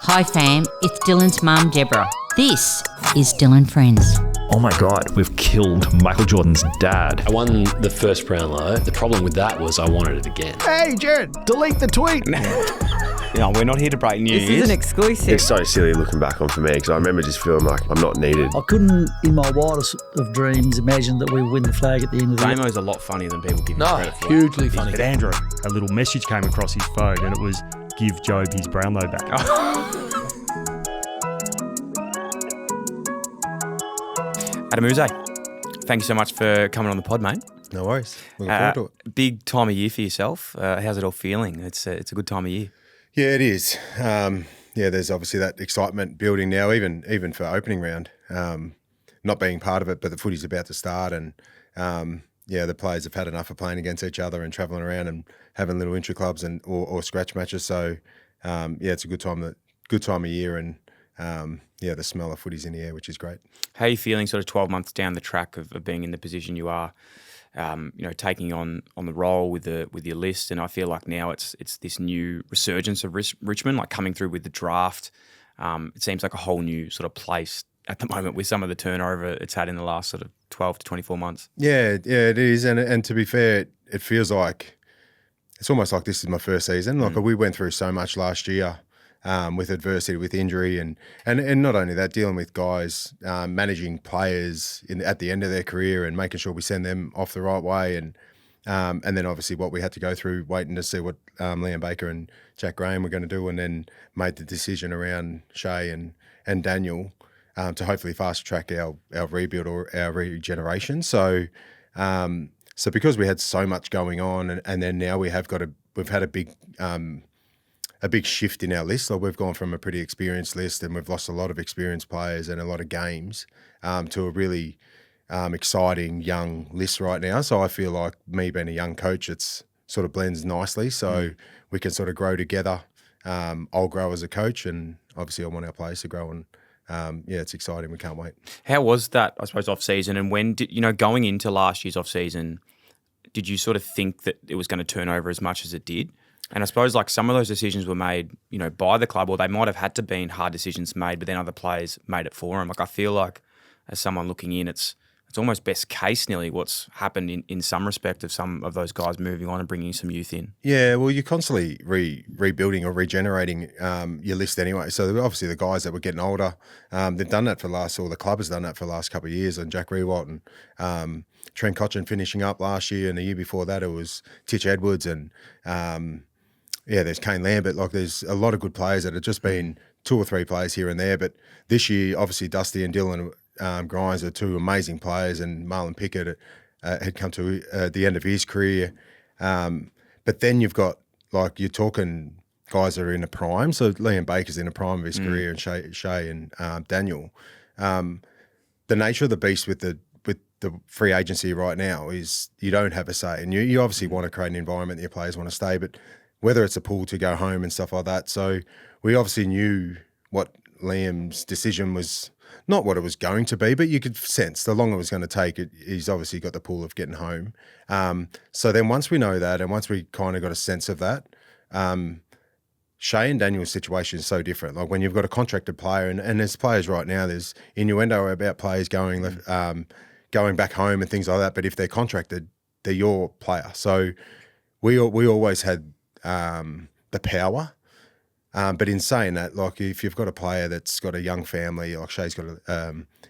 Hi fam, it's Dylan's mum Deborah. This is Dylan Friends. Oh my God, we've killed Michael Jordan's dad. I won the first Brownlow. The problem with that was I wanted it again. Hey Jared, delete the tweet. No, we're not here to break news. This is an exclusive. It's so silly looking back on for me because I remember just feeling like I'm not needed. I couldn't, in my wildest of dreams, imagine that we win the flag at the end of the year. Damo's a lot funnier than people give him credit for. Hugely funny. But Andrew, a little message came across his phone and it was, give Job his Brownlow back. Adem Yze, thank you so much for coming on the pod, mate. No worries. Looking forward to it. Big time of year for yourself. How's it all feeling? It's a good time of year. Yeah, it is. There's obviously that excitement building now, even for opening round. Not being part of it, but the footy's about to start, and the players have had enough of playing against each other and travelling around and having little intra clubs and or scratch matches. So it's a good time of year, and the smell of footy's in the air, which is great. How are you feeling sort of 12 months down the track of being in the position you are? Taking on the role with your list, and I feel like now it's this new resurgence of Richmond, like coming through with the draft. It seems like a whole new sort of place at the moment with some of the turnover it's had in the last sort of 12 to 24 months. Yeah, it is, and to be fair, it feels like it's almost like this is my first season. Like we went through so much last year. With adversity, with injury, and not only that, dealing with guys, managing players at the end of their career and making sure we send them off the right way, and then obviously what we had to go through, waiting to see what Liam Baker and Jack Graham were going to do, and then made the decision around Shay and Daniel to hopefully fast track our rebuild or our regeneration. So because we had so much going on, and then now we've had a big shift in our list. So we've gone from a pretty experienced list, and we've lost a lot of experienced players and a lot of games to a really exciting young list right now. So I feel like me being a young coach, it's sort of blends nicely. So we can sort of grow together. I'll grow as a coach, and obviously I want our players to grow. And it's exciting. We can't wait. How was that, I suppose, off season? And when did going into last year's off season, did you sort of think that it was going to turn over as much as it did? And I suppose like some of those decisions were made, by the club, or they might have had to been hard decisions made, but then other players made it for them. Like I feel like as someone looking in, it's almost best case nearly what's happened in some respect of some of those guys moving on and bringing some youth in. Yeah, well, you're constantly rebuilding or regenerating your list anyway. So obviously the guys that were getting older, they've done that the club has done that for the last couple of years, and Jack Rewalt and Trent Cotchin finishing up last year, and the year before that it was Titch Edwards and there's Kane Lambert. Like there's a lot of good players that have just been 2 or 3 players here and there. But this year, obviously, Dusty and Dylan Grimes are 2 amazing players, and Marlon Pickett had come to the end of his career. But then you've got, like, you're talking guys that are in a prime. So Liam Baker's in a prime of his career, and Shay and Daniel. The nature of the beast with the free agency right now is you don't have a say. And you obviously want to create an environment that your players want to stay, but whether it's a pool to go home and stuff like that. So we obviously knew what Liam's decision was, not what it was going to be, but you could sense the longer it was going to take, he's obviously got the pool of getting home. So then once we know that, and once we kind of got a sense of that, Shay and Daniel's situation is so different. Like when you've got a contracted player, and there's players right now, there's innuendo about players going back home and things like that, but if they're contracted, they're your player. So we always had the power. But in saying that, like if you've got a player that's got a young family, like Shay's got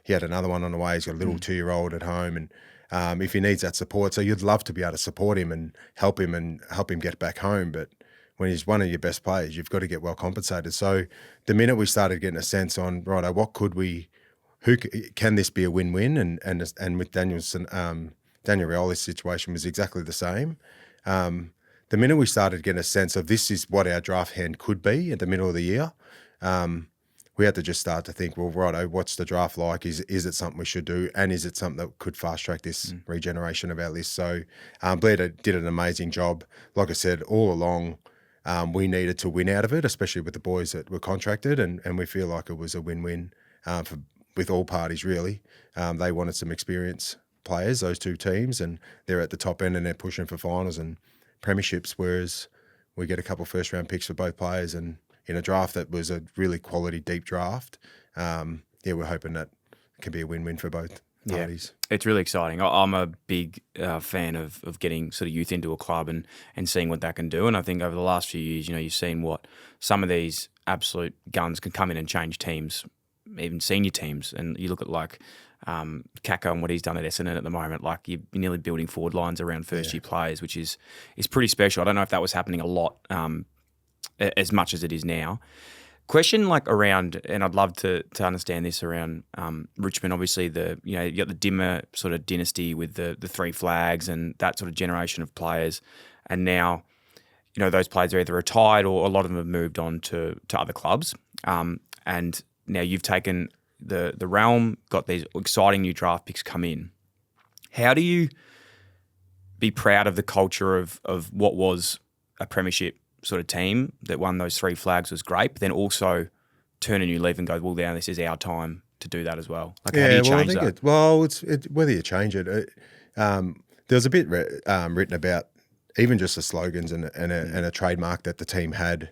he had another one on the way, he's got a little 2-year-old at home, and if he needs that support, so you'd love to be able to support him and help him get back home. But when he's one of your best players, you've got to get well compensated. So the minute we started getting a sense on, righto, can this be a win-win? And with Daniel Rioli's situation was exactly the same. The minute we started getting a sense of this is what our draft hand could be at the middle of the year, we had to just start to think, well, righto, what's the draft like? Is it something we should do? And is it something that could fast track this regeneration of our list? So Blair did an amazing job. Like I said, all along, we needed to win out of it, especially with the boys that were contracted, and we feel like it was a win-win with all parties, really. They wanted some experienced players, those 2 teams, and they're at the top end and they're pushing for finals and premierships, whereas we get a couple of first-round picks for both players, and in a draft that was a really quality deep draft. We're hoping that it can be a win-win for both parties. It's really exciting. I'm a big fan of getting sort of youth into a club and seeing what that can do. And I think over the last few years, you've seen what some of these absolute guns can come in and change teams, even senior teams. And you look at like Kako and what he's done at Essendon at the moment, like you're nearly building forward lines around first-year players, which is pretty special. I don't know if that was happening a lot as much as it is now. Question like around, and I'd love to understand this around Richmond. Obviously, you got the Dimmer sort of dynasty with the three flags and that sort of generation of players, and now those players are either retired or a lot of them have moved on to other clubs. And now you've taken the realm, got these exciting new draft picks come in. How do you be proud of the culture of what was a premiership sort of team that won those three flags was great, but then also turn a new leaf and go, well, now this is our time to do that as well. Like, how do you change that? It's whether you change it. There was a bit written about even just the slogans and a trademark that the team had.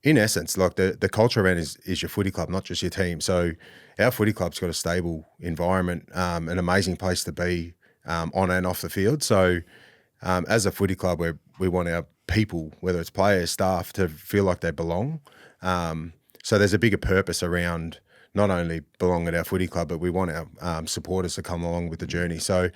In essence, like the culture around is your footy club, not just your team. So our footy club's got a stable environment, an amazing place to be on and off the field. So as a footy club, we want our people, whether it's players, staff, to feel like they belong. So there's a bigger purpose around not only belong at our footy club, but we want our supporters to come along with the journey. So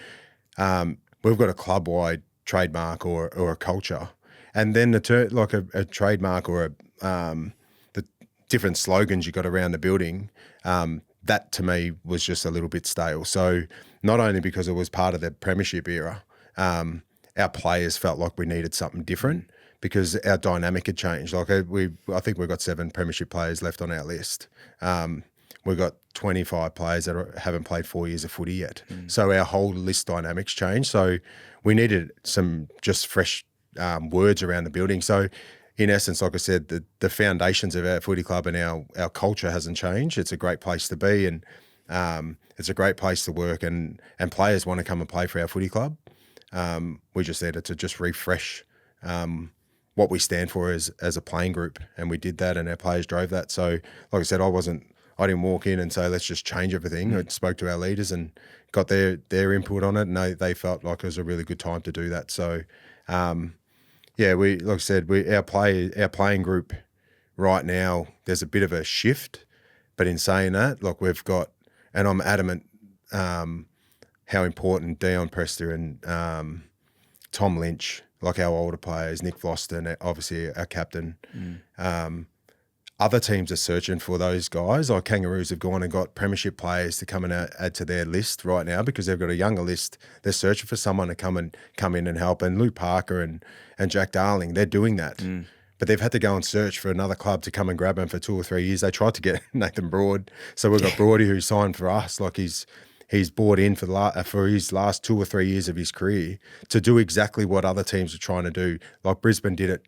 we've got a club-wide trademark or a culture. And then a trademark or the different slogans you got around the building, that to me was just a little bit stale. So not only because it was part of the premiership era, our players felt like we needed something different because our dynamic had changed. Like I think we've got 7 premiership players left on our list. We've got 25 players that haven't played 4 years of footy yet. So our whole list dynamics changed. So we needed some just fresh words around the building. So in essence, like I said, the foundations of our footy club and our culture hasn't changed. It's a great place to be and it's a great place to work and players want to come and play for our footy club. We just needed to just refresh what we stand for as a playing group, and we did that, and our players drove that. So, like I said, I didn't walk in and say let's just change everything. I spoke to our leaders and got their input on it, and they felt like it was a really good time to do that. So, like I said, our playing group right now, there's a bit of a shift, but in saying that, like we've got, and I'm adamant. How important Dion Prester and Tom Lynch, like our older players, Nick Vlosten, obviously our captain. Other teams are searching for those guys. Like Kangaroos have gone and got premiership players to come and add to their list right now because they've got a younger list. They're searching for someone to come in and help. And Luke Parker and Jack Darling, they're doing that. But they've had to go and search for another club to come and grab them for 2 or 3 years. They tried to get Nathan Broad. So we've got Broady who signed for us. Like he's bought in for his last 2 or 3 years of his career to do exactly what other teams are trying to do. Like Brisbane did it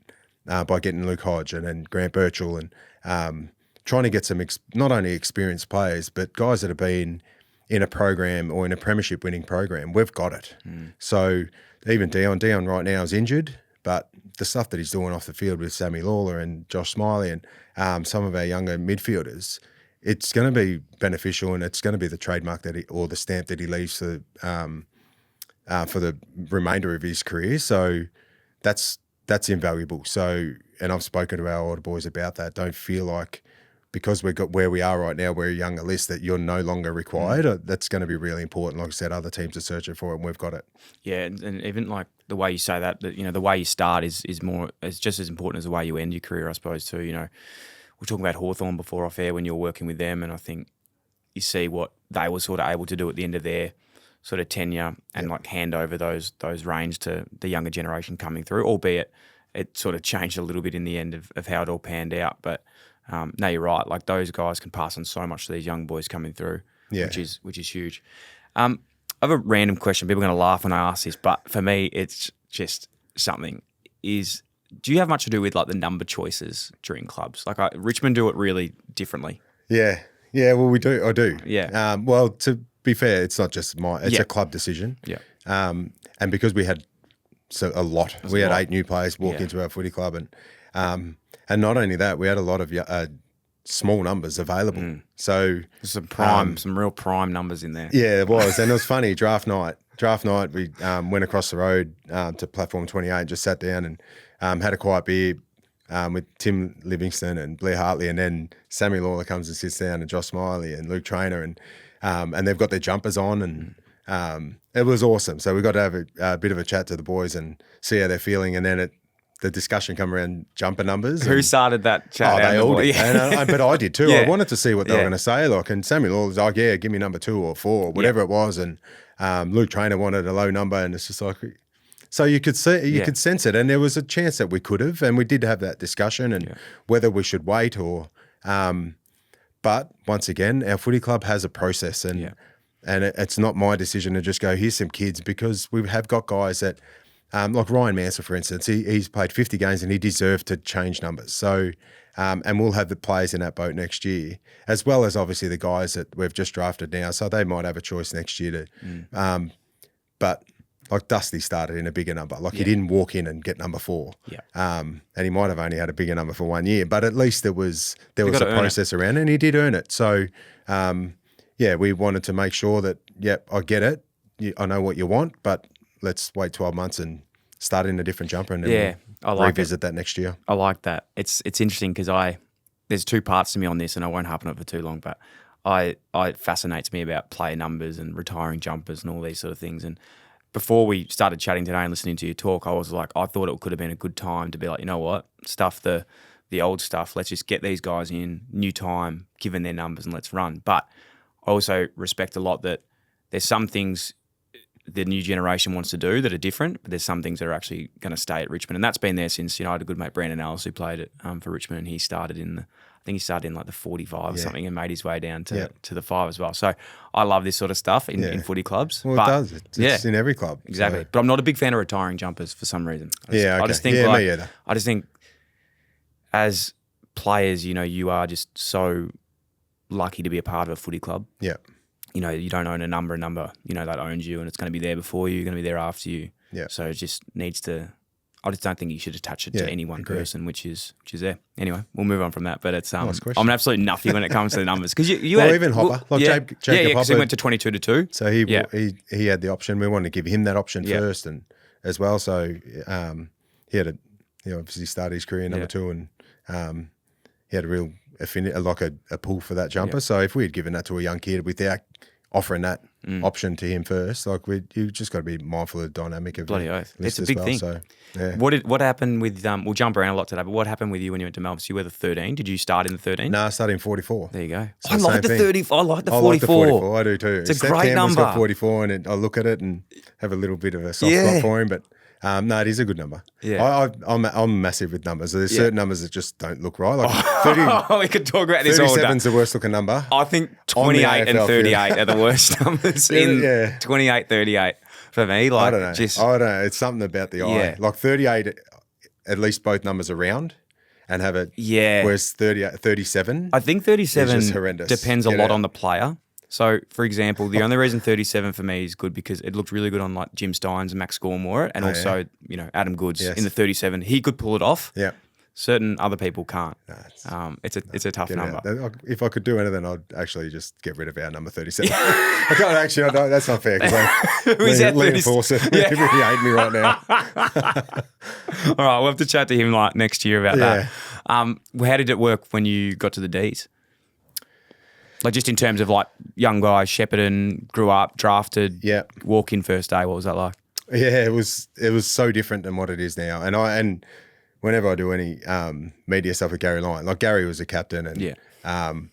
by getting Luke Hodge and then Grant Birchall and trying to get some not only experienced players, but guys that have been in a program or in a premiership winning program. We've got it. So even Dion right now is injured, but the stuff that he's doing off the field with Sammy Lawler and Josh Smiley and some of our younger midfielders, it's going to be beneficial, and it's going to be the trademark or the stamp that he leaves for the remainder of his career. So that's invaluable. So, and I've spoken to our older boys about that. Don't feel like because we've got where we are right now, we're a younger list, that you're no longer required. That's going to be really important. Like I said, other teams are searching for it, and we've got it. Yeah, and even like the way you say that the way you start is just as important as the way you end your career, I suppose, too. We're talking about Hawthorn before off air when you're working with them, and I think you see what they were sort of able to do at the end of their sort of tenure and like hand over those reins to the younger generation coming through, albeit it sort of changed a little bit in the end of how it all panned out. But no, you're right. Like those guys can pass on so much to these young boys coming through, which is huge. I have a random question. People are going to laugh when I ask this, but for me, it's just something do you have much to do with like the number choices during clubs? Like Richmond do it really differently. Yeah. Well, we do. I do. Yeah. Well, to be fair, it's not just it's a club decision. Yeah. And because we had a lot, we had 8 new players walk into our footy club, and And not only that, we had a lot of small numbers available. So There's some real prime numbers in there. yeah, it was. And it was funny, draft night, we went across the road to platform 28, just sat down and had a quiet beer with Tim Livingston and Blair Hartley, and then Sammy Lawler comes and sits down, and Josh Smiley and Luke Traynor, and they've got their jumpers on, and it was awesome. So we got to have a bit of a chat to the boys and see how they're feeling, and then the discussion come around jumper numbers. Who started that chat? They all did. But I did too. Yeah. I wanted to see what they were going to say. And Sammy Lawler was like, yeah, give me number 2 or 4, whatever it was. And Luke Traynor wanted a low number, and it's just like, so you could see, you could sense it. And there was a chance that we could have, and we did have that discussion and whether we should wait or, but once again, our footy club has a process, and it's not my decision to just go, here's some kids, because we have got guys that, like Ryan Mansell, for instance, he's played 50 games and he deserved to change numbers. So, and we'll have the players in that boat next year, as well as obviously the guys that we've just drafted now. So they might have a choice next year to, but like Dusty started in a bigger number. Like he didn't walk in and get number 4. And he might have only had a bigger number for 1 year, but at least there was a process around it, and he did earn it. So, we wanted to make sure that, I get it. I know what you want, but let's wait 12 months and start in a different jumper, and then we'll revisit that next year. I like that. It's interesting because there's 2 parts to me on this, and I won't harp on it for too long, but it fascinates me about player numbers and retiring jumpers and all these sort of things. And before we started chatting today and listening to your talk, I was like, I thought it could have been a good time to be like, you know what, stuff the old stuff. Let's just get these guys in, new time, given their numbers, and let's run. But I also respect a lot that there's some things the new generation wants to do that are different, but there's some things that are actually going to stay at Richmond. And that's been there since, I had a good mate, Brandon Ellis, who played it for Richmond, and he started in like the 45 or something, and made his way down to the 5 as well. So I love this sort of stuff in footy clubs. Well, it does. It's in every club. Exactly. So. But I'm not a big fan of retiring jumpers for some reason. I just think me either. I just think as players, you are just so lucky to be a part of a footy club. Yeah. You don't own a number, that owns you, and it's going to be there before you, going to be there after you. Yeah. So it just needs to, I just don't think you should attach it to any one person, which is there. Anyway, we'll move on from that. But it's, nice question. I'm an absolute nuffy when it comes to the numbers. Because even Hopper, Jacob Hopper. Because he went to 22-2. So he had the option. We wanted to give him that option first, and as well. So he obviously started his career number 2, and he had a real affinity, like a pull for that jumper. So if we had given that to a young kid without offering that option to him first, like you just got to be mindful of the dynamic of bloody oath. It's a as big well. thing. So, yeah. What happened with we'll jump around a lot today, but what happened with you when you went to Melbourne? So you were the 13. Did you start in the 13? No, I started in 44. There you go. So I like the 30. I like the 44. I like the 44. I do too. It's a great Campbell's number. got 44, and I look at it and have a little bit of a soft spot for him, but no, it is a good number. Yeah. I'm massive with numbers. So there's certain numbers that just don't look right. Like 30, we could talk about this all day. 37's the worst looking number. I think 28 and 38 are the worst numbers in 28, 38 for me. Like, I don't know. It's something about the eye. Yeah. Like 38, at least both numbers are round and have a whereas 37. I think 37 is just horrendous. Depends a lot on the player. So, for example, the only reason 37 for me is good because it looked really good on like Jim Steins and Max Gormore, and also Adam Goods in the 37. He could pull it off. Yeah. Certain other people can't. No, it's a tough number. If I could do anything, I'd actually just get rid of our number 37. I can't actually. That's not fair because Liam Fawcett really hate me right now. All right, we'll have to chat to him like next year about that. How did it work when you got to the Ds? Like just in terms of like young guys, Shepparton, grew up, drafted, walk in first day. What was that like? Yeah, it was so different than what it is now. And whenever I do any media stuff with Gary Lyon, like Gary was a captain, and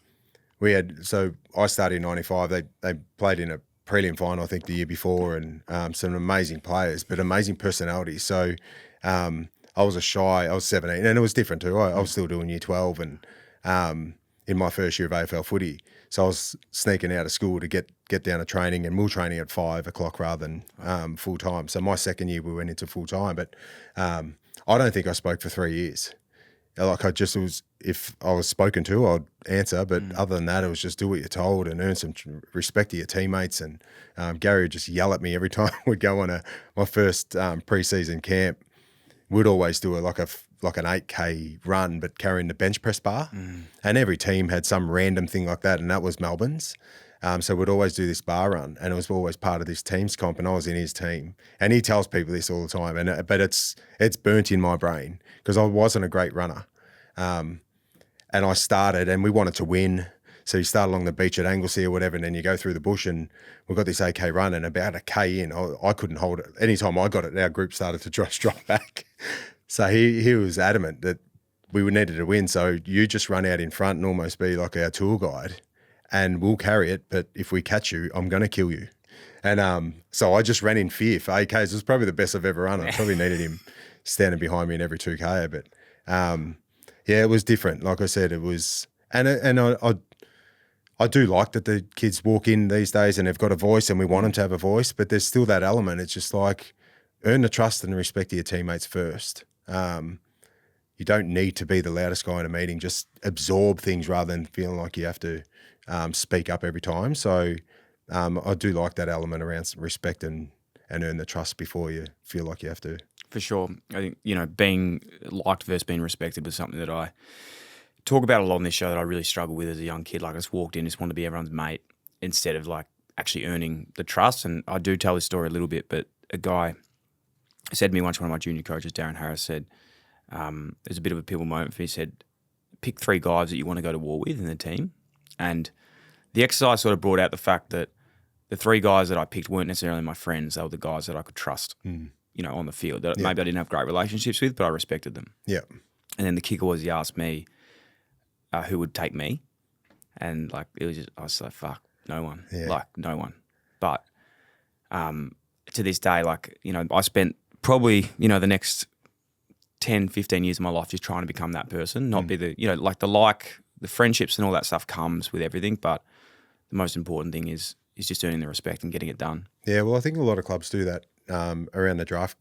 we had. So I started in '95. They played in a prelim final, I think, the year before, and some amazing players, but amazing personalities. So I was I was 17, and it was different too. I was still doing year 12, and in my first year of AFL footy. So I was sneaking out of school to get down to training, and we were training at 5 o'clock rather than full time. So my second year we went into full time, but I don't think I spoke for 3 years. Like if I was spoken to, I'd answer, but other than that, it was just do what you're told and earn some respect to your teammates. And Gary would just yell at me every time we'd go on my first pre-season camp. We'd always do a like an 8K run, but carrying the bench press bar. And every team had some random thing like that, and that was Melbourne's. So we'd always do this bar run, and it was always part of this team's comp, and I was in his team. And he tells people this all the time, but it's burnt in my brain because I wasn't a great runner. And I started, and we wanted to win. So you start along the beach at Anglesea or whatever, and then you go through the bush, and we've got this 8K run, and about a K in, I couldn't hold it. Anytime I got it, our group started to just drop back. So he was adamant that we needed to win. So you just run out in front and almost be like our tour guide, and we'll carry it. But if we catch you, I'm going to kill you. And so I just ran in fear for 8Ks. It was probably the best I've ever run. I probably needed him standing behind me in every 2K. But yeah, it was different. Like I said, it was, and I do like that the kids walk in these days and they've got a voice, and we want them to have a voice, but there's still that element. It's just like, earn the trust and the respect of your teammates first. You don't need to be the loudest guy in a meeting. Just absorb things rather than feeling like you have to speak up every time. So I do like that element around respect and earn the trust before you feel like you have to. For sure. I think, being liked versus being respected was something that I talk about a lot on this show that I really struggled with as a young kid. Like, I just walked in, just wanted to be everyone's mate instead of like actually earning the trust. And I do tell this story a little bit, but a guy said to me once, one of my junior coaches, Darren Harris, said, there's a bit of a pivotal moment for me. He said, pick 3 guys that you want to go to war with in the team. And the exercise sort of brought out the fact that the 3 guys that I picked weren't necessarily my friends. They were the guys that I could trust, on the field. That maybe I didn't have great relationships with, but I respected them. Yeah. And then the kicker was, he asked me who would take me. And like, it was just, I was like, fuck, no one. Yeah. Like, no one. But to this day, like, I spent probably, the next 10, 15 years of my life just trying to become that person, not be the, the friendships and all that stuff comes with everything. But the most important thing is just earning the respect and getting it done. Yeah, well, I think a lot of clubs do that around the draft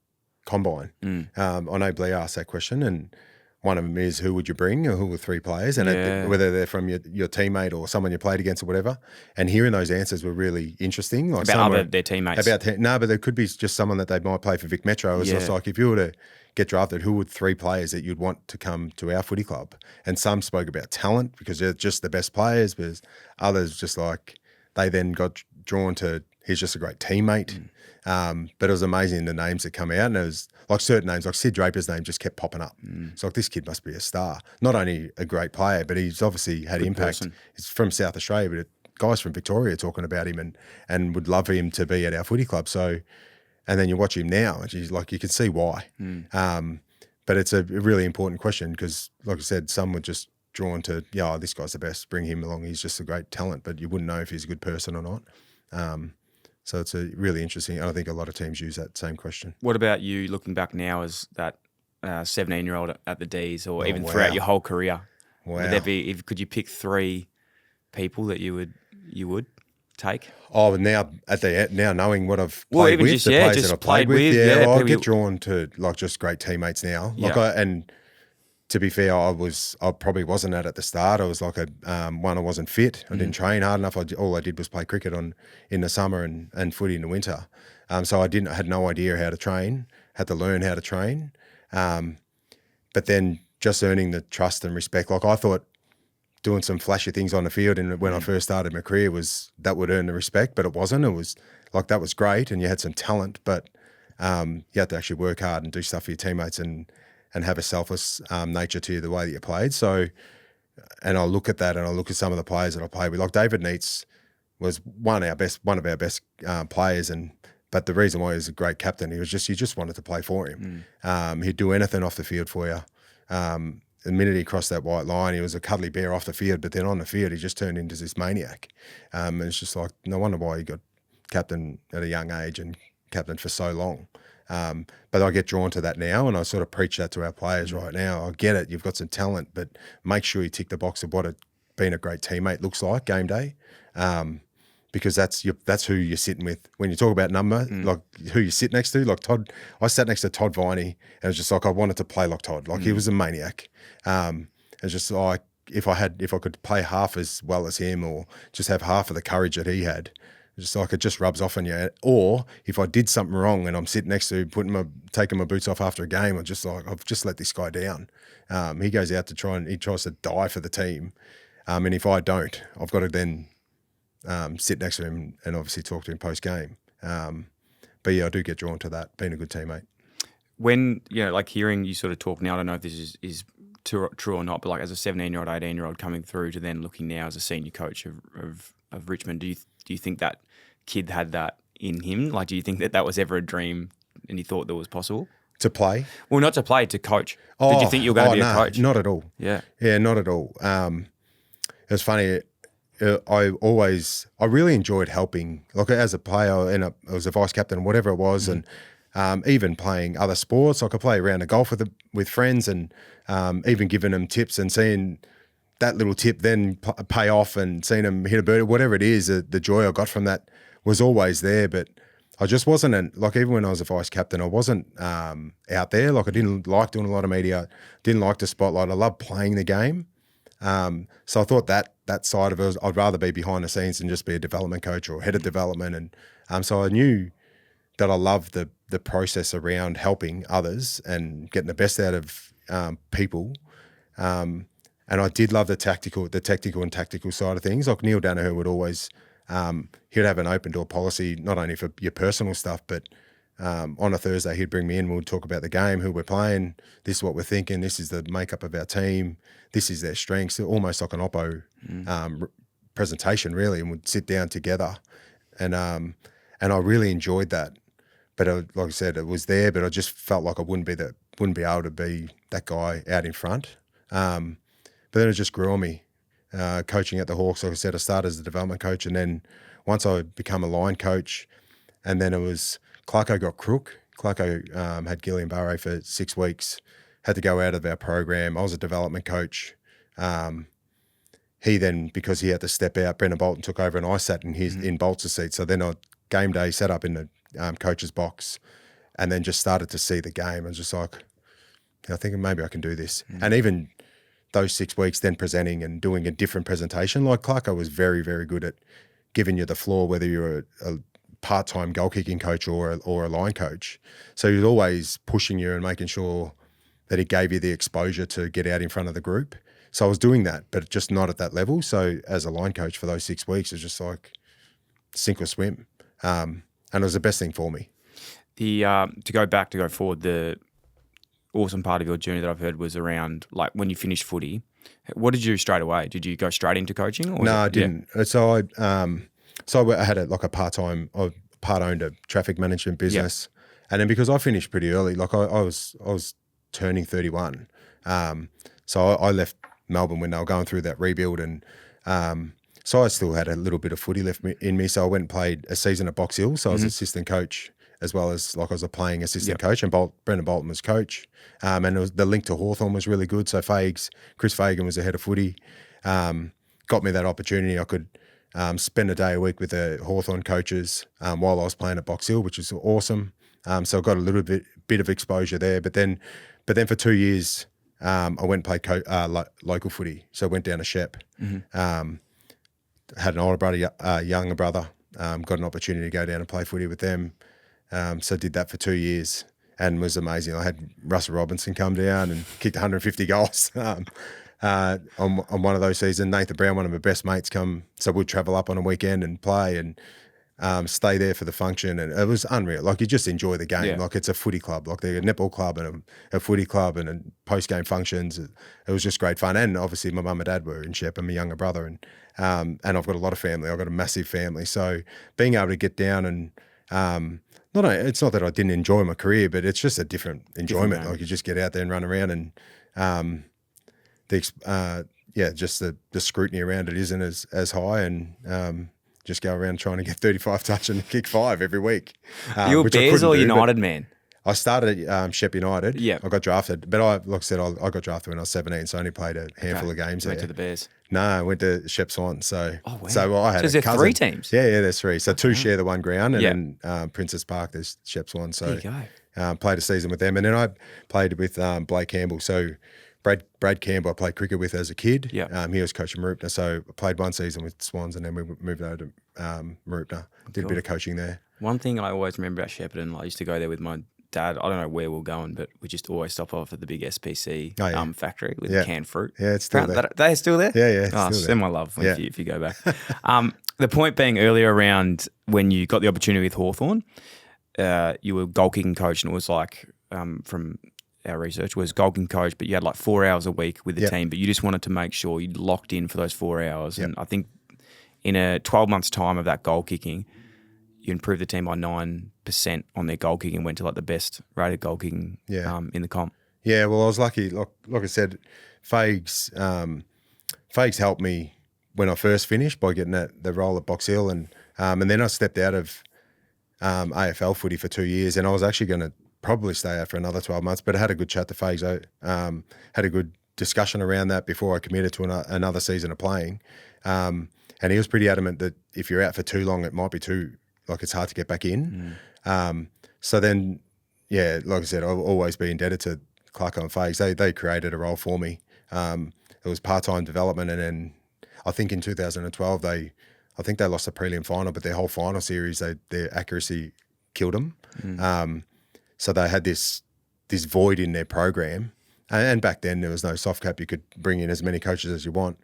combine. I know Blair asked that question, and one of them is, who would you bring, or who were 3 players, and whether they're from your teammate or someone you played against or whatever. And hearing those answers were really interesting. Like about their teammates. No, but there could be just someone that they might play for Vic Metro. It was just like, if you were to get drafted, who would 3 players that you'd want to come to our footy club? And some spoke about talent because they're just the best players, but others just like, they then got drawn to, he's just a great teammate. But it was amazing the names that come out, and it was like certain names, like Sid Draper's name just kept popping up. It's like, this kid must be a star. Not only a great player, but he's obviously had impact. He's from South Australia, but guys from Victoria are talking about him and would love him to be at our footy club. So, and then you watch him now, and he's like, you can see why. But it's a really important question because, like I said, some were just drawn to, this guy's the best, bring him along. He's just a great talent, but you wouldn't know if he's a good person or not. So it's a really interesting. I think a lot of teams use that same question. What about you looking back now as that 17-year-old at the D's, or even throughout your whole career? Wow. Would there be? Could you pick 3 people that you would take? Oh, now knowing what I've played with, the players that I've played with, I get drawn to like just great teammates now. Like and to be fair, I probably wasn't at the start. I was like I wasn't fit. I didn't train hard enough. All I did was play cricket in the summer and footy in the winter. So I had no idea how to train. Had to learn how to train. But then just earning the trust and respect. Like, I thought doing some flashy things on the field, and when I first started my career, that would earn the respect, but it wasn't. It was like, that was great, and you had some talent, but you had to actually work hard and do stuff for your teammates and have a selfless nature to you, the way that you played. So, and I look at that, and I look at some of the players that I played with. Like David Neitz was one of our best players, but the reason why he was a great captain, you just wanted to play for him. He'd do anything off the field for you. The minute he crossed that white line, he was a cuddly bear off the field, but then on the field, he just turned into this maniac. And it's just like, no wonder why he got captain at a young age and captain for so long. But I get drawn to that now, and I sort of preach that to our players right now. I get it, you've got some talent, but make sure you tick the box of what being a great teammate looks like game day, because that's who you're sitting with. When you talk about number, like who you sit next to, like Todd. I sat next to Todd Viney, and it was just like, I wanted to play like Todd. Like he was a maniac. It's just like, if I could play half as well as him, or just have half of the courage that he had, Just like it just rubs off on you. Or if I did something wrong and I'm sitting next to taking my boots off after a game, I'm just like, I've just let this guy down. He goes out to he tries to die for the team. And if I don't, I've got to then sit next to him and obviously talk to him post game. But yeah, I do get drawn to that, being a good teammate. When, like hearing you sort of talk now, I don't know if this is true or not, but like as a 17-year-old, 18-year-old coming through to then looking now as a senior coach of Richmond, do you think that kid had that in him? Like, do you think that was ever a dream and you thought that was possible? To play? Well, not to play, to coach. Did you think you were going to be a coach? Not at all. Yeah. Yeah, not at all. It was funny. I really enjoyed helping. Like as a player, I was a vice captain, whatever it was, and even playing other sports. I could play a round of golf with friends, and even giving them tips and seeing that little tip then pay off, and seeing them hit a bird, whatever it is. The joy I got from that was always there. But I just wasn't like, even when I was a vice captain, I wasn't out there. Like I didn't like doing a lot of media, didn't like the spotlight. I loved playing the game. So I thought that side of it, I'd rather be behind the scenes than just be a development coach or head of development. And so I knew that I loved the process around helping others and getting the best out of people. And I did love the technical and tactical side of things. Like Neil Danaher would always, he'd have an open door policy, not only for your personal stuff, but on a Thursday he'd bring me in, we'd talk about the game, who we're playing, this is what we're thinking, this is the makeup of our team, this is their strengths, almost like an Oppo presentation really, and we'd sit down together. And I really enjoyed that. But like I said, it was there, but I just felt like I wouldn't be able to be that guy out in front. But then it just grew on me. Coaching at the Hawks, like I said, I started as a development coach, and then once I became a line coach, and then it was Clarko got crook. Clarko had Guillain-Barré for 6 weeks, had to go out of our program. I was a development coach. He then, because he had to step out, Brendan Bolton took over, and I sat in Bolt's seat. So then game day sat up in the coach's box, and then just started to see the game. I was just like, I think maybe I can do this. And even those 6 weeks then presenting and doing a different presentation, like Clarko was very, very good at giving you the floor, whether you're a part-time goal kicking coach or a line coach. So he was always pushing you and making sure that he gave you the exposure to get out in front of the group. So I was doing that, but just not at that level. So as a line coach for those 6 weeks, it was just like sink or swim. And it was the best thing for me. To go forward, the awesome part of your journey that I've heard was around, like, when you finished footy, what did you do straight away? Did you go straight into coaching? Or no, I didn't. Yeah. So I had a part-time, I part-owned a traffic management business. Yep. And then because I finished pretty early, like I was turning 31. So I left Melbourne when they were going through that rebuild, and so I still had a little bit of footy left in me. So I went and played a season at Box Hill. So I was assistant coach, as well as like I was a playing assistant coach, and Brendan Bolton was coach. And the link to Hawthorn was really good. So Chris Fagan was the head of footy, got me that opportunity. I could spend a day a week with the Hawthorn coaches while I was playing at Box Hill, which was awesome. So I got a little bit of exposure there. But then for 2 years, I went and played local footy. So I went down to Shep. Had an older brother, younger brother. Got an opportunity to go down and play footy with them. So did that for 2 years, and was amazing. I had Russell Robinson come down and kicked 150 goals on one of those seasons. Nathan Brown, one of my best mates, come. So we'd travel up on a weekend and play and stay there for the function, and it was unreal. Like, you just enjoy the game. Yeah. Like, it's a footy club. Like, they're a netball club and a footy club, and post-game functions. It was just great fun. And obviously my mum and dad were in Shep, and my younger brother, and I've got a lot of family. I've got a massive family. So being able to get down and it's not that I didn't enjoy my career, but it's just a different enjoyment. Like, you just get out there and run around, and just the scrutiny around it isn't as high, and just go around trying to get 35 touch and kick 5 every week. You were Bears or United, man? I started at Shep United. Yeah. I got drafted, but I got drafted when I was 17, so I only played a handful of games there. Went to the Bears? No, I went to Shep Swans. So, wow. I had a cousin. 3 teams? Yeah, there's 3. So 2 share the one ground, and then Princess Park, there's Shep Swans. So there you go. Played a season with them, and then I played with Blake Campbell. So Brad Campbell I played cricket with as a kid. Yeah. He was coach of Marupna, so I played one season with Swans, and then we moved over Marupna. Did a bit of coaching there. One thing I always remember about Shepparton, I used to go there with my dad. I don't know where we're going, but we just always stop off at the big SPC factory with the canned fruit. Yeah, it's still there. They're still there? Yeah, it's Oh, still send there. my love if you go back. The point being earlier around when you got the opportunity with Hawthorn, you were goal kicking coach, and it was like from our research was goal kicking coach, but you had like 4 hours a week with the team, but you just wanted to make sure you locked in for those 4 hours. And I think in a 12 months time of that goal kicking, you improved the team by 9% on their goal kicking, went to like the best rated goal kicking in the comp. Yeah, well, I was lucky. Like I said, Fags helped me when I first finished by getting the role at Box Hill, and then I stepped out of AFL footy for 2 years, and I was actually going to probably stay out for another 12 months, but I had a good chat to Fags. Had a good discussion around that before I committed to another season of playing, and he was pretty adamant that if you're out for too long, it might be it's hard to get back in. So then, like I said, I'll always be indebted to Clarko and Fags. They created a role for me. It was part-time development, and then I think in 2012 they lost the prelim final, but their whole final series, their accuracy killed them. So they had this void in their program, and back then there was no soft cap. You could bring in as many coaches as you want.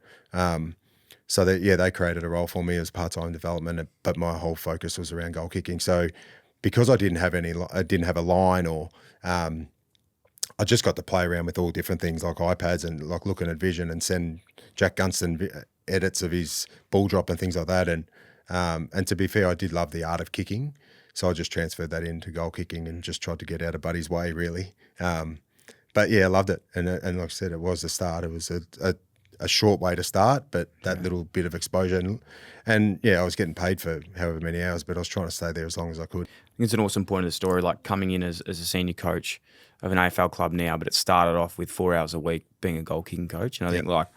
So they created a role for me as part-time development, but my whole focus was around goal kicking. So because I didn't have a line, or I just got to play around with all different things like iPads and like looking at vision and send Jack Gunston edits of his ball drop and things like that. And to be fair, I did love the art of kicking, so I just transferred that into goal kicking and just tried to get out of Buddy's way, really. But yeah, I loved it, and like I said, it was the start. It was a short way to start, but that little bit of exposure, and I was getting paid for however many hours, but I was trying to stay there as long as I could. I think it's an awesome point of the story, like coming in as a senior coach of an AFL club now, but it started off with 4 hours a week being a goal kicking coach. And I think like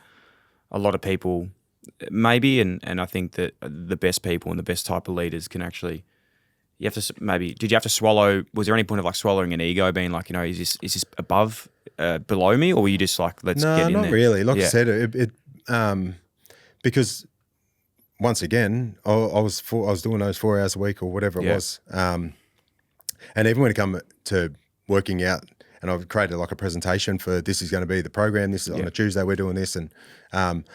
a lot of people maybe, and I think that the best people and the best type of leaders can actually, did you have to swallow, was there any point of like swallowing an ego, being like, is this above, below me, or were you just like, let's get in there? No, not really. Like I said, it because once again, I was doing those 4 hours a week or whatever it was. And even when it come to working out, and I've created like a presentation for this is going to be the program. This is on a Tuesday, we're doing this. And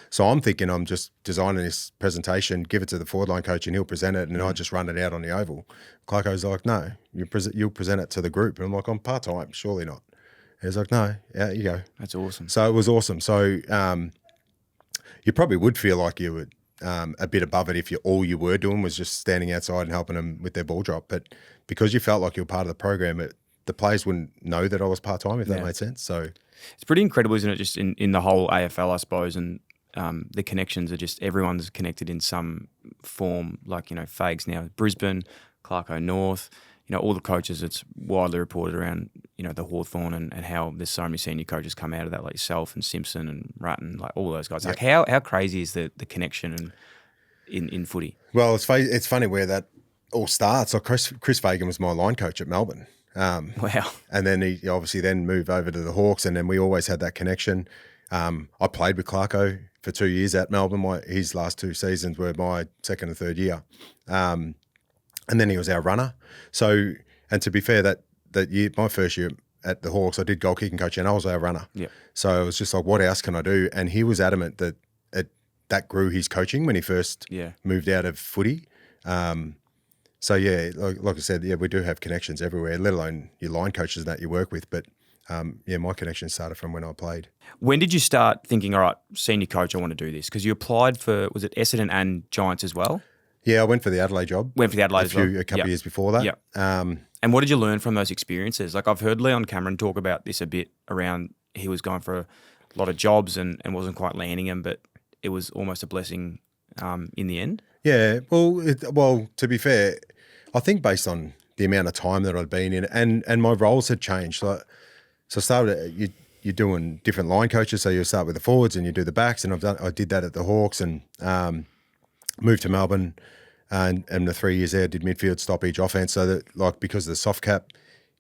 so I'm thinking I'm just designing this presentation, give it to the forward line coach and he'll present it, and I just run it out on the oval. Clarko's like, no, you'll present it to the group. And I'm like, I'm part-time, surely not. And he's like, no, yeah, you go. That's awesome. So it was awesome. So you probably would feel like you were a bit above it if all you were doing was just standing outside and helping them with their ball drop. But because you felt like you were part of the program, the players wouldn't know that I was part-time, if that made sense. So it's pretty incredible, isn't it, just in the whole AFL, I suppose, and the connections are just, everyone's connected in some form, like, Fags now, Brisbane, Clarko North, all the coaches, it's widely reported around, the Hawthorn and how there's so many senior coaches come out of that, like yourself and Simpson and Ratton, like all those guys. Like how crazy is the connection in footy? Well, it's funny where that all starts. Like Chris Fagan was my line coach at Melbourne. Wow. And then he obviously then moved over to the Hawks, and then we always had that connection. I played with Clarko for 2 years at Melbourne. His last 2 seasons were my second and third year. And then he was our runner. So, and to be fair, that year, my first year at the Hawks, I did goal kicking coach and I was our runner. Yeah. So it was just like, what else can I do? And he was adamant that that grew his coaching when he first moved out of footy. So yeah, like I said, we do have connections everywhere, let alone your line coaches that you work with. But my connection started from when I played. When did you start thinking, all right, senior coach, I want to do this? Because you applied for, was it Essendon and Giants as well? Yeah, I went for the Adelaide job. Went for the Adelaide as well. A couple of years before that. Yeah. And what did you learn from those experiences? Like I've heard Leon Cameron talk about this a bit around, he was going for a lot of jobs and wasn't quite landing them, but it was almost a blessing in the end. Yeah, well, to be fair, I think based on the amount of time that I'd been in, and my roles had changed. So I started, you're doing different line coaches. So you start with the forwards and you do the backs, and I did that at the Hawks, and moved to Melbourne, and the 3 years there did midfield, stoppage, offense. So that because of the soft cap,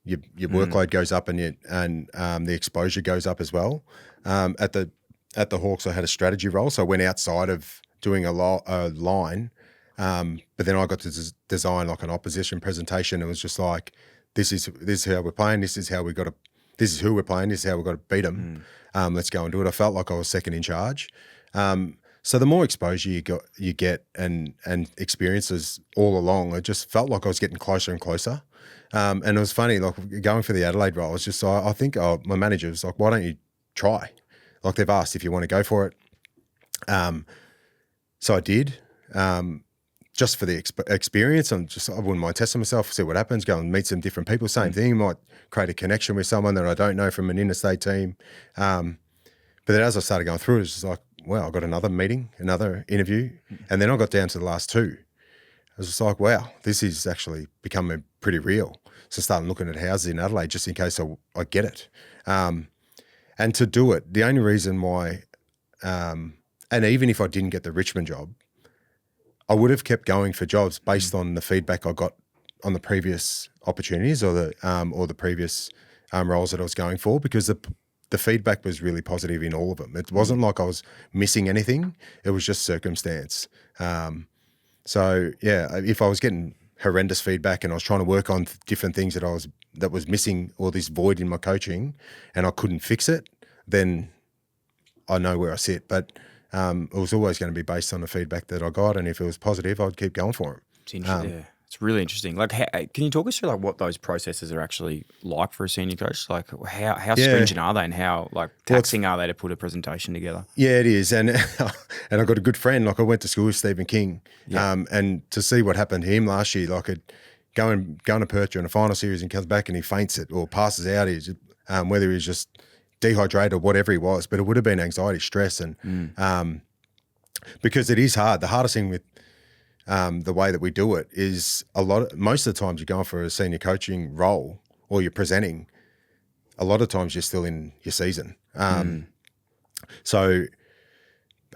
your workload goes up and the exposure goes up as well. At the Hawks, I had a strategy role, so I went outside of doing a line But then I got to design like an opposition presentation. It was just like, this is how we're playing. This is who we're playing. This is how we've got to beat them. Let's go and do it. I felt like I was second in charge. So the more exposure you get and experiences all along, it just felt like I was getting closer and closer. And it was funny, like going for the Adelaide role, it's just, I think my manager was like, why don't you try? Like they've asked if you want to go for it. So I did, just for the experience. I wouldn't mind testing myself, see what happens, go and meet some different people. Same thing, might create a connection with someone that I don't know from an interstate team. But then as I started going through it, it's just like, wow, I got another meeting, another interview. And then I got down to the last two. I was just like, wow, this is actually becoming pretty real. So I started looking at houses in Adelaide just in case I get it. And to do it, the only reason why, and even if I didn't get the Richmond job, I would have kept going for jobs based on the feedback I got on the previous opportunities or the previous roles that I was going for, because the feedback was really positive in all of them. It wasn't like I was missing anything. It was just circumstance. So yeah, if I was getting horrendous feedback and I was trying to work on different things that was missing, or this void in my coaching, and I couldn't fix it, then I know where I sit. But it was always going to be based on the feedback that I got, and if it was positive, I'd keep going for it. It's interesting. It's really interesting. Like, can you talk us through like what those processes are actually like for a senior coach? Like, how stringent are they, and how like taxing are they to put a presentation together? Yeah, it is, and I've got a good friend. Like I went to school with Stephen King, and to see what happened to him last year, like going to Perth during a final series and comes back and he faints it or passes out. Whether he's just dehydrated or whatever he was, but it would have been anxiety, stress, and because it is hard. The hardest thing with the way that we do it is most of the times you're going for a senior coaching role or you're presenting, a lot of times you're still in your season. So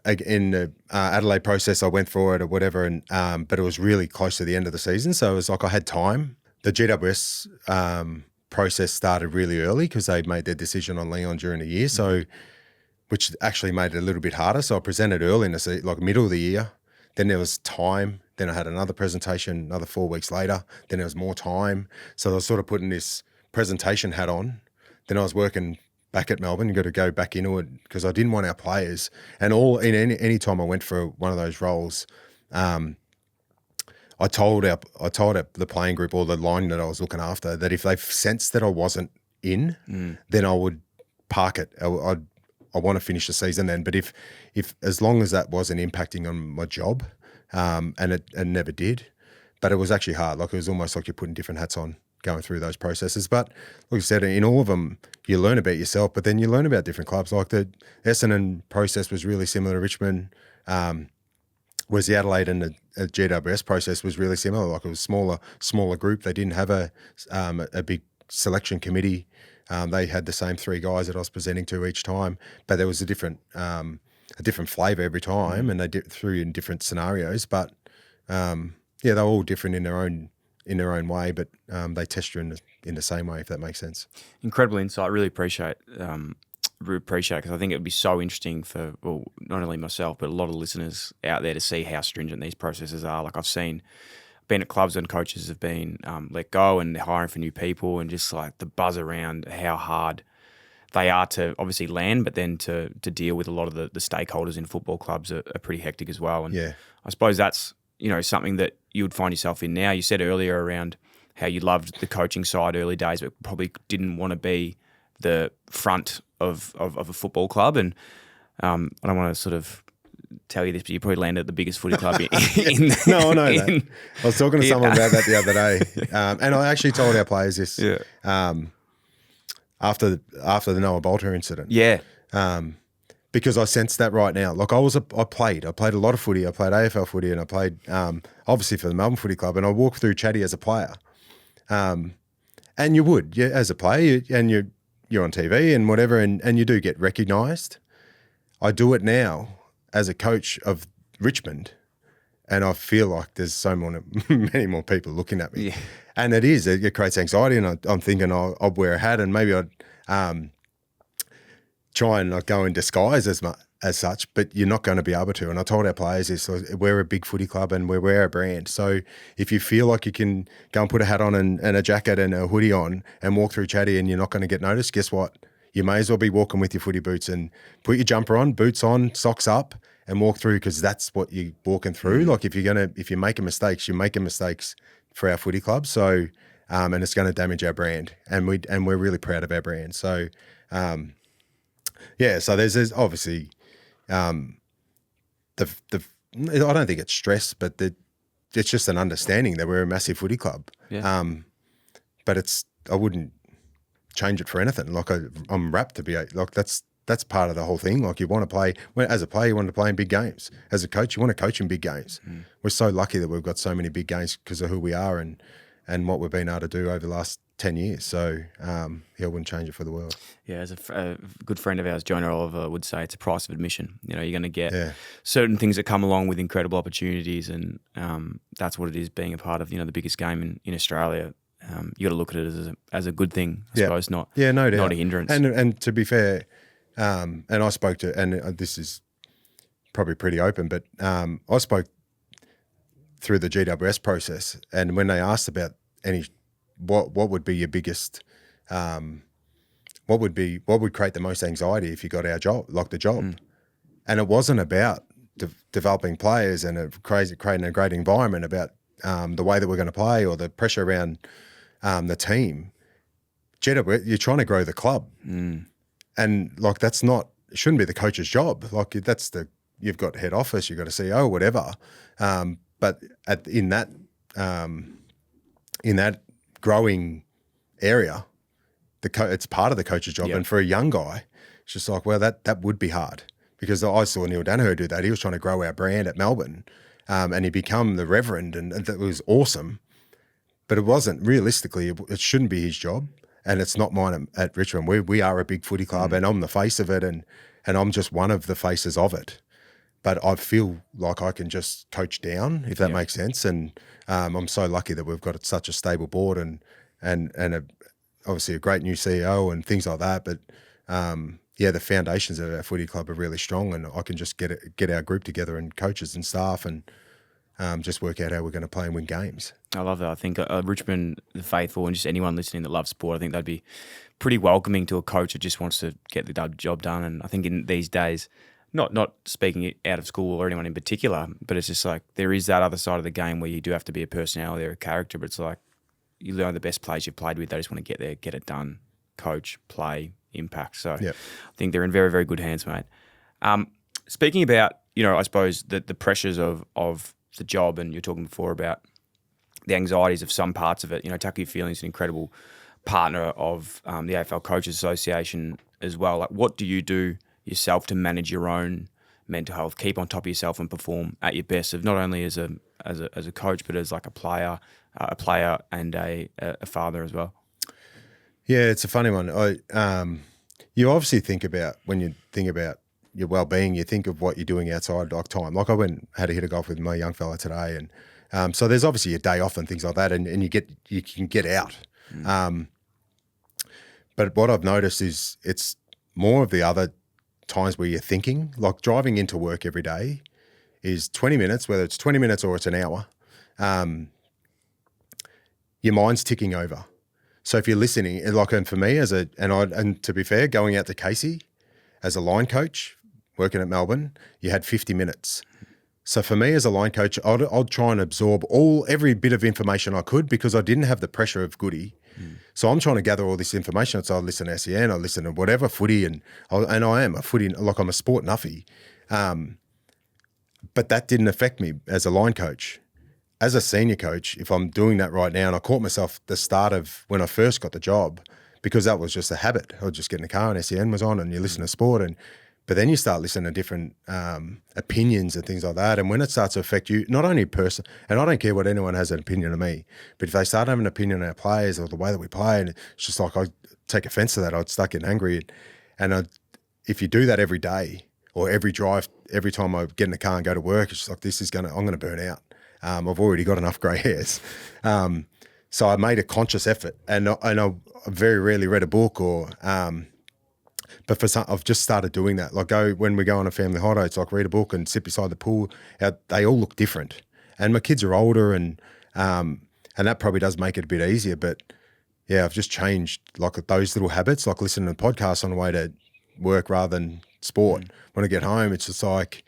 in the Adelaide process, I went for it or whatever, and but it was really close to the end of the season. So it was like I had time. The GWS process started really early because they made their decision on Leon during the year, so which actually made it a little bit harder. So I presented early in the season, like middle of the year. Then there was time. Then I had another presentation another 4 weeks later. Then there was more time. So I was sort of putting this presentation hat on. Then I was working back at Melbourne, got to go back into it because I didn't want our players. And any time I went for one of those roles, I told the playing group or the line that I was looking after that if they sensed that I wasn't in, then I would park it. I want to finish the season then. But if as long as that wasn't impacting on my job, and it never did, but it was actually hard. Like it was almost like you're putting different hats on going through those processes. But like I said, in all of them, you learn about yourself, but then you learn about different clubs. Like the Essendon process was really similar to Richmond. Was the Adelaide and the GWS process was really similar. Like it was smaller group. They didn't have a big selection committee. They had the same three guys that I was presenting to each time, but there was a different flavour every time, and they threw in different scenarios. But they're all different in their own way, but they test you in the same way, if that makes sense. Incredible insight. Really appreciate because I think it would be so interesting for not only myself but a lot of listeners out there to see how stringent these processes are. Like been at clubs and coaches have been let go and they're hiring for new people, and just like the buzz around how hard they are to obviously land, but then to deal with a lot of the stakeholders in football clubs are pretty hectic as well. And I suppose that's something that you would find yourself in now. You said earlier around how you loved the coaching side early days, but probably didn't want to be the front of a football club. And I don't want to sort of tell you this, but you probably landed at the biggest footy club in No, I know that. I was talking to someone about that the other day, and I actually told our players this after the Noah Bolter incident. Yeah. Because I sensed that right now. Like I played a lot of footy. I played AFL footy, and I played obviously for the Melbourne Footy Club, and I walked through Chatty as a player. And you would, as a player, and you're on TV and whatever, and you do get recognised. I do it now as a coach of Richmond, and I feel like there's many more people looking at me. Yeah. And it creates anxiety, and I'm thinking I'll wear a hat, and maybe I'd try and not go in disguise as as such, but you're not going to be able to. And I told our players this, we're a big footy club and we're a brand. So if you feel like you can go and put a hat on and a jacket and a hoodie on and walk through Chatty and you're not going to get noticed, guess what? You may as well be walking with your footy boots and put your jumper on, boots on, socks up, and walk through, because that's what you're walking through. Like if you're making mistakes, you're making mistakes for our footy club. So, and it's going to damage our brand, and we're really proud of our brand. So, so there's obviously, I don't think it's stress, but it's just an understanding that we're a massive footy club. Yeah. But I wouldn't change it for anything. Like I'm rapt to be like that's part of the whole thing. Like you want to play, as a player, you want to play in big games. As a coach, you want to coach in big games. We're so lucky that we've got so many big games because of who we are and what we've been able to do over the last 10 years. So, I wouldn't change it for the world. Yeah, as a good friend of ours, Jonah Oliver, would say it's a price of admission. You know, you're going to get certain things that come along with incredible opportunities, and that's what it is being a part of, the biggest game in Australia. You got to look at it as a good thing, I suppose, not no doubt. Not a hindrance. And to be fair, and I spoke to, and this is probably pretty open, but I spoke through the GWS process, and when they asked about what would be your biggest, what would create the most anxiety if you got our job, like the job, and it wasn't about developing players and creating a great environment, about the way that we're going to play or the pressure around the team. You're trying to grow the club. And like it shouldn't be the coach's job. Like you've got head office, you've got a CEO, whatever. But in that growing area, it's part of the coach's job. And for a young guy, it's just like, well, that would be hard, because I saw Neil Danaher do that. He was trying to grow our brand at Melbourne, and he became the reverend, and that was awesome. But it wasn't realistically. It shouldn't be his job. And it's not mine at Richmond. We are a big footy club, and I'm the face of it, and I'm just one of the faces of it. But I feel like I can just coach down, if that makes sense. And I'm so lucky that we've got such a stable board and obviously a great new CEO and things like that. But the foundations of our footy club are really strong, and I can just get our group together and coaches and staff and just work out how we're going to play and win games. I love that. I think Richmond, the faithful, and just anyone listening that loves sport, I think they'd be pretty welcoming to a coach that just wants to get the job done. And I think in these days, not speaking it out of school or anyone in particular, but it's just like there is that other side of the game where you do have to be a personality or a character, but it's like you learn the best players you've played with. They just want to get there, get it done, coach, play, impact. So I think they're in very, very good hands, mate. Speaking about, I suppose the pressures of the job, and you're talking before about the anxieties of some parts of it. Tucker Feeling's an incredible partner of the AFL Coaches Association as well. Like, what do you do yourself to manage your own mental health, keep on top of yourself, and perform at your best, of not only as a coach, but as like a player and a father as well? Yeah, it's a funny one. You obviously when you think about your well-being, you think of what you're doing outside like time. Like I had a hit of golf with my young fella today, and so there's obviously a day off and things like that, and you can get out. But what I've noticed is it's more of the other times where you're thinking, like driving into work every day is 20 minutes, whether it's 20 minutes or it's an hour, your mind's ticking over. So if you're listening, and for me and to be fair, going out to Casey as a line coach, working at Melbourne, you had 50 minutes. So for me as a line coach, I'd try and absorb every bit of information I could, because I didn't have the pressure of Goody. So I'm trying to gather all this information. So I listen to SEN, I listen to whatever footy, and I am a footy, like I'm a sport nuffy. But that didn't affect me as a line coach. As a senior coach, if I'm doing that right now, and I caught myself the start of when I first got the job, because that was just a habit. I would just get in the car and SEN was on, and you listen to sport, but then you start listening to different opinions and things like that. And when it starts to affect you, not only person, and I don't care what anyone has an opinion of me, but if they start having an opinion on our players or the way that we play, and it's just like I take offence to that, I'd start getting angry. And if you do that every day or every drive, every time I get in the car and go to work, it's just like I'm going to burn out. I've already got enough grey hairs. So I made a conscious effort, and I very rarely read a book or But I've just started doing that. Like when we go on a family holiday, it's like read a book and sit beside the pool. They all look different, and my kids are older, and that probably does make it a bit easier. But yeah, I've just changed like those little habits, like listening to podcasts on the way to work rather than sport. When I get home, it's just like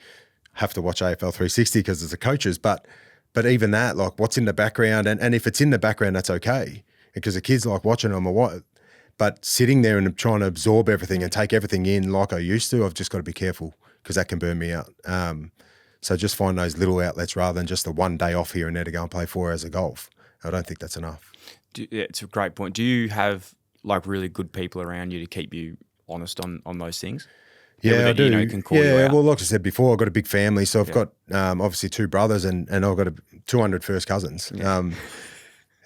have to watch AFL 360 because it's the coaches. But even that, like what's in the background, and if it's in the background, that's okay because the kids like watching them or what. But sitting there and trying to absorb everything and take everything in like I used to, I've just got to be careful because that can burn me out. So just find those little outlets rather than just the one day off here and there to go and play 4 hours of golf. I don't think that's enough. Yeah, it's a great point. Do you have like really good people around you to keep you honest on those things? Yeah, I do. You know, can call you out? Well, like I said before, I've got a big family. So I've got obviously 2 brothers and I've got 200 first cousins. Yeah.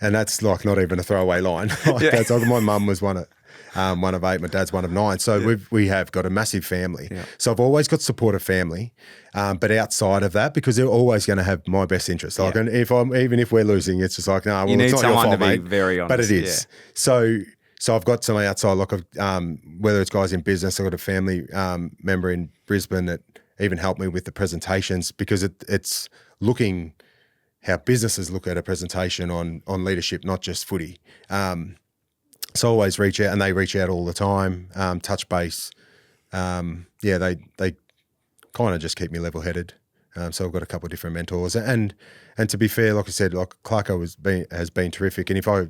And that's like not even a throwaway line. That's like my mum was one of 8, my dad's one of 9. So we have got a massive family. Yeah. So I've always got supportive family, but outside of that, because they're always going to have my best interest. Like, and even if we're losing, it's just like, no, well, it's not your fault, mate. Very honest, but it is. Yeah. So I've got somebody outside, like whether it's guys in business, I've got a family member in Brisbane that even helped me with the presentations because it's looking how businesses look at a presentation on leadership, not just footy. So I always reach out, and they reach out all the time, touch base. They kind of just keep me level-headed. So I've got a couple of different mentors. And to be fair, like I said, like Clarko has been terrific. And if I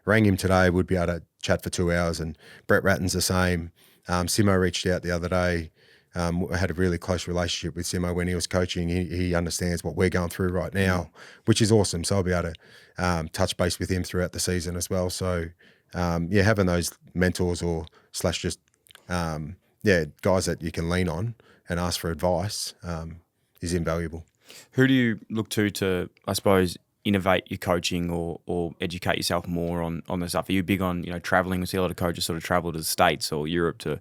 rang him today, we'd be able to chat for 2 hours. And Brett Ratton's the same. Simo reached out the other day. I had a really close relationship with Simo when he was coaching. He understands what we're going through right now, which is awesome. So I'll be able to touch base with him throughout the season as well. So, having those mentors or just guys that you can lean on and ask for advice is invaluable. Who do you look to, I suppose, innovate your coaching or educate yourself more on the stuff? Are you big on, traveling? We see a lot of coaches sort of travel to the States or Europe to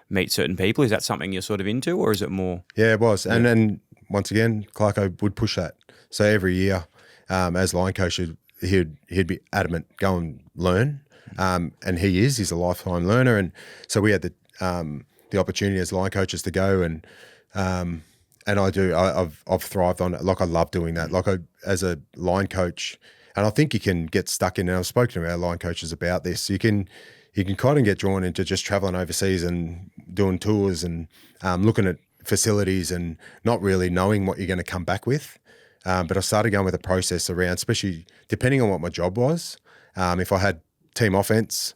meet certain people. Is that something you're sort of into, or is it more? Yeah, it was. And then once again, Clarko would push that. So every year, as line coach, he'd be adamant, go and learn. And he's a lifetime learner. And so we had the opportunity as line coaches to go and I do. I've thrived on it. Like I love doing that. Like as a line coach, and I think you can get stuck in. And I've spoken to our line coaches about this. You can kind of get drawn into just traveling overseas and doing tours and looking at facilities and not really knowing what you're going to come back with. But I started going with a process around, especially depending on what my job was. If I had team offense,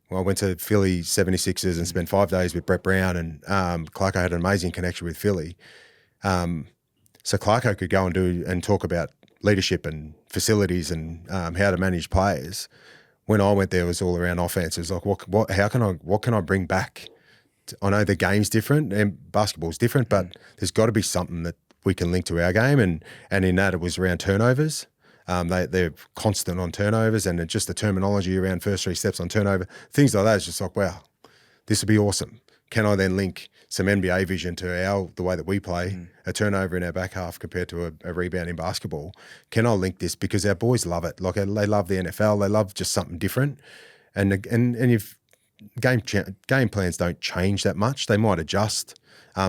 well, I went to Philly 76ers and spent 5 days with Brett Brown, and Clarko had an amazing connection with Philly. So Clarko could go and talk about leadership and facilities and how to manage players. When I went there, it was all around offense. It was like, what can I bring back? I know the game's different and basketball's different, but there's got to be something that we can link to our game. And in that, it was around turnovers. They're constant on turnovers, and just the terminology around first 3 steps on turnover, things like that. It's just like, wow, this would be awesome. Can I then link some NBA vision to the way that we play, a turnover in our back half compared to a rebound in basketball? Can I link this? Because our boys love it. Like they love the NFL. They love just something different. And if game plans don't change that much, they might adjust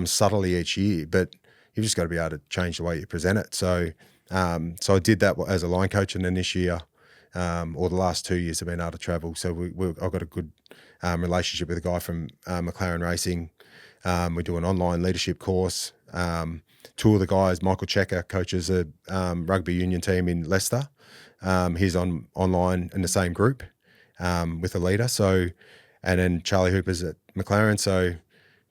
subtly each year, but you've just got to be able to change the way you present it. So I did that as a line coach, and then this year, or the last 2 years, I've been able to travel. So I've got a good relationship with a guy from McLaren Racing. We do an online leadership course. 2 of the guys, Michael Checker, coaches a rugby union team in Leicester. He's online in the same group with a leader. So, and then Charlie Hooper's at McLaren. So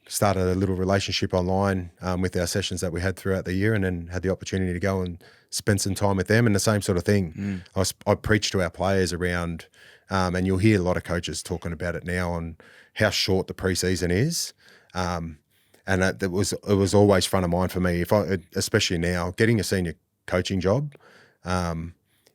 started a little relationship online with our sessions that we had throughout the year, and then had the opportunity to go and spend some time with them, and the same sort of thing. I preach to our players around, and you'll hear a lot of coaches talking about it now on how short the preseason is. And it was always front of mind for me, especially now, getting a senior coaching job.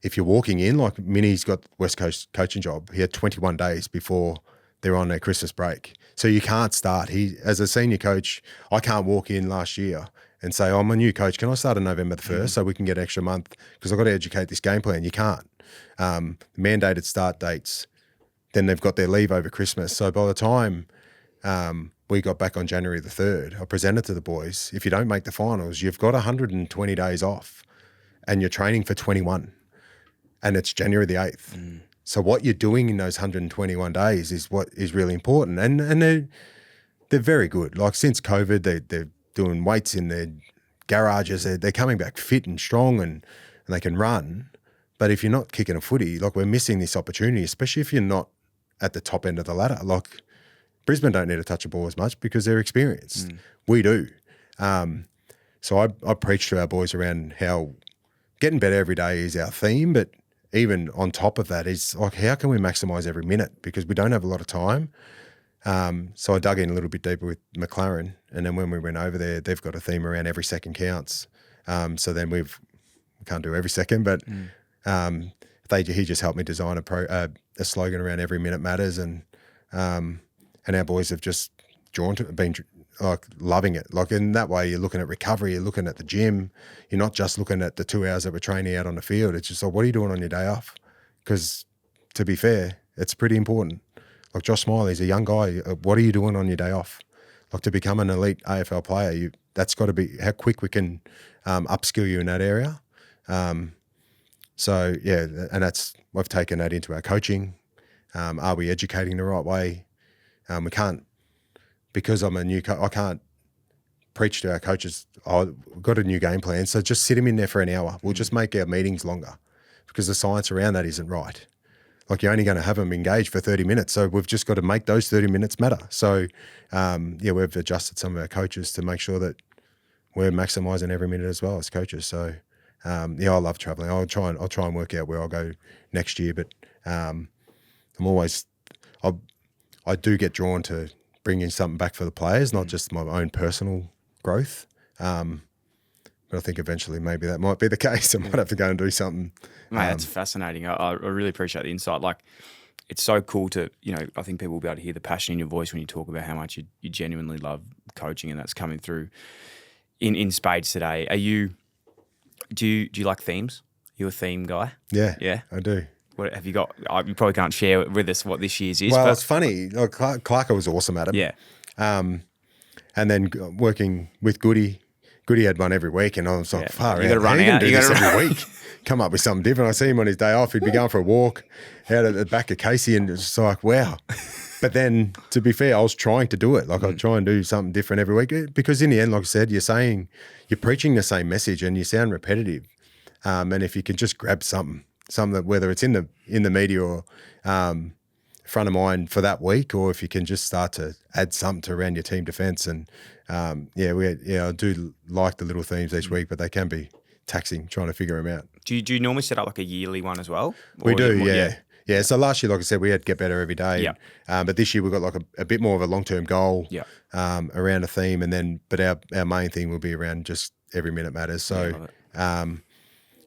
If you're walking in, like Minnie's got West Coast coaching job, he had 21 days before they're on their Christmas break. So you can't start. As a senior coach, I can't walk in last year and say, I'm a new coach, can I start on November the 1st so we can get an extra month? Because I've got to educate this game plan. You can't. Mandated start dates, then they've got their leave over Christmas. So by the time we got back on January the 3rd. I presented to the boys, if you don't make the finals, you've got 120 days off and you're training for 21 and it's January the 8th. So what you're doing in those 121 days is what is really important. And they're very good. Like since COVID, they're doing weights in their garages. They're coming back fit and strong and they can run. But if you're not kicking a footy, like we're missing this opportunity, especially if you're not at the top end of the ladder. Like Brisbane don't need to touch a ball as much because they're experienced. We do. So I preach to our boys around how getting better every day is our theme, but even on top of that is like, how can we maximise every minute? Because we don't have a lot of time. So I dug in a little bit deeper with McLaren, and then when we went over there, they've got a theme around every second counts. So then we can't do every second, but he just helped me design a slogan around every minute matters, and our boys have just been like loving it. Like in that way, you're looking at recovery, you're looking at the gym, you're not just looking at the 2 hours that we're training out on the field. It's just like, what are you doing on your day off? Because to be fair, it's pretty important. Like Josh Smiley's a young guy. What are you doing on your day off? Like to become an elite AFL player, that's got to be how quick we can upskill you in that area. So yeah, and we've taken that into our coaching. Are we educating the right way? We can't, because I'm a new coach, I can't preach to our coaches, we've got a new game plan, so just sit them in there for an hour. We'll just make our meetings longer because the science around that isn't right. Like you're only going to have them engaged for 30 minutes. So we've just got to make those 30 minutes matter. So we've adjusted some of our coaches to make sure that we're maximising every minute as well as coaches. So I love travelling. I'll try and work out where I'll go next year, but I do get drawn to bringing something back for the players, not just my own personal growth. But I think eventually maybe that might be the case. I might have to go and do something. Mate, that's fascinating. I really appreciate the insight. Like, it's so cool to, I think people will be able to hear the passion in your voice when you talk about how much you genuinely love coaching, and that's coming through in spades today. Do you like themes? You a theme guy? Yeah, I do. What have you got? You probably can't share with us what this year's is. Well, but it's funny. Like, Clarko was awesome at it. Yeah. And then working with Goody had one every week, and I was like, far out. You got to run out. You got to do this every week. Come up with something different. I see him on his day off. He'd be going for a walk out at the back of Casey, and it's just like, wow. But then, to be fair, I was trying to do it. Like, I'd try and do something different every week, because in the end, like I said, you're preaching the same message and you sound repetitive. And if you can just grab something that, whether it's in the media or front of mind for that week, or if you can just start to add something to around your team defence. And I do like the little themes each week, but they can be taxing trying to figure them out. Do you normally set up like a yearly one as well? We do, yeah. Yeah, so last year, like I said, we had Get Better every day. Yeah. But this year we've got like a bit more of a long-term goal around a theme, and then our main thing will be around just every minute matters. So I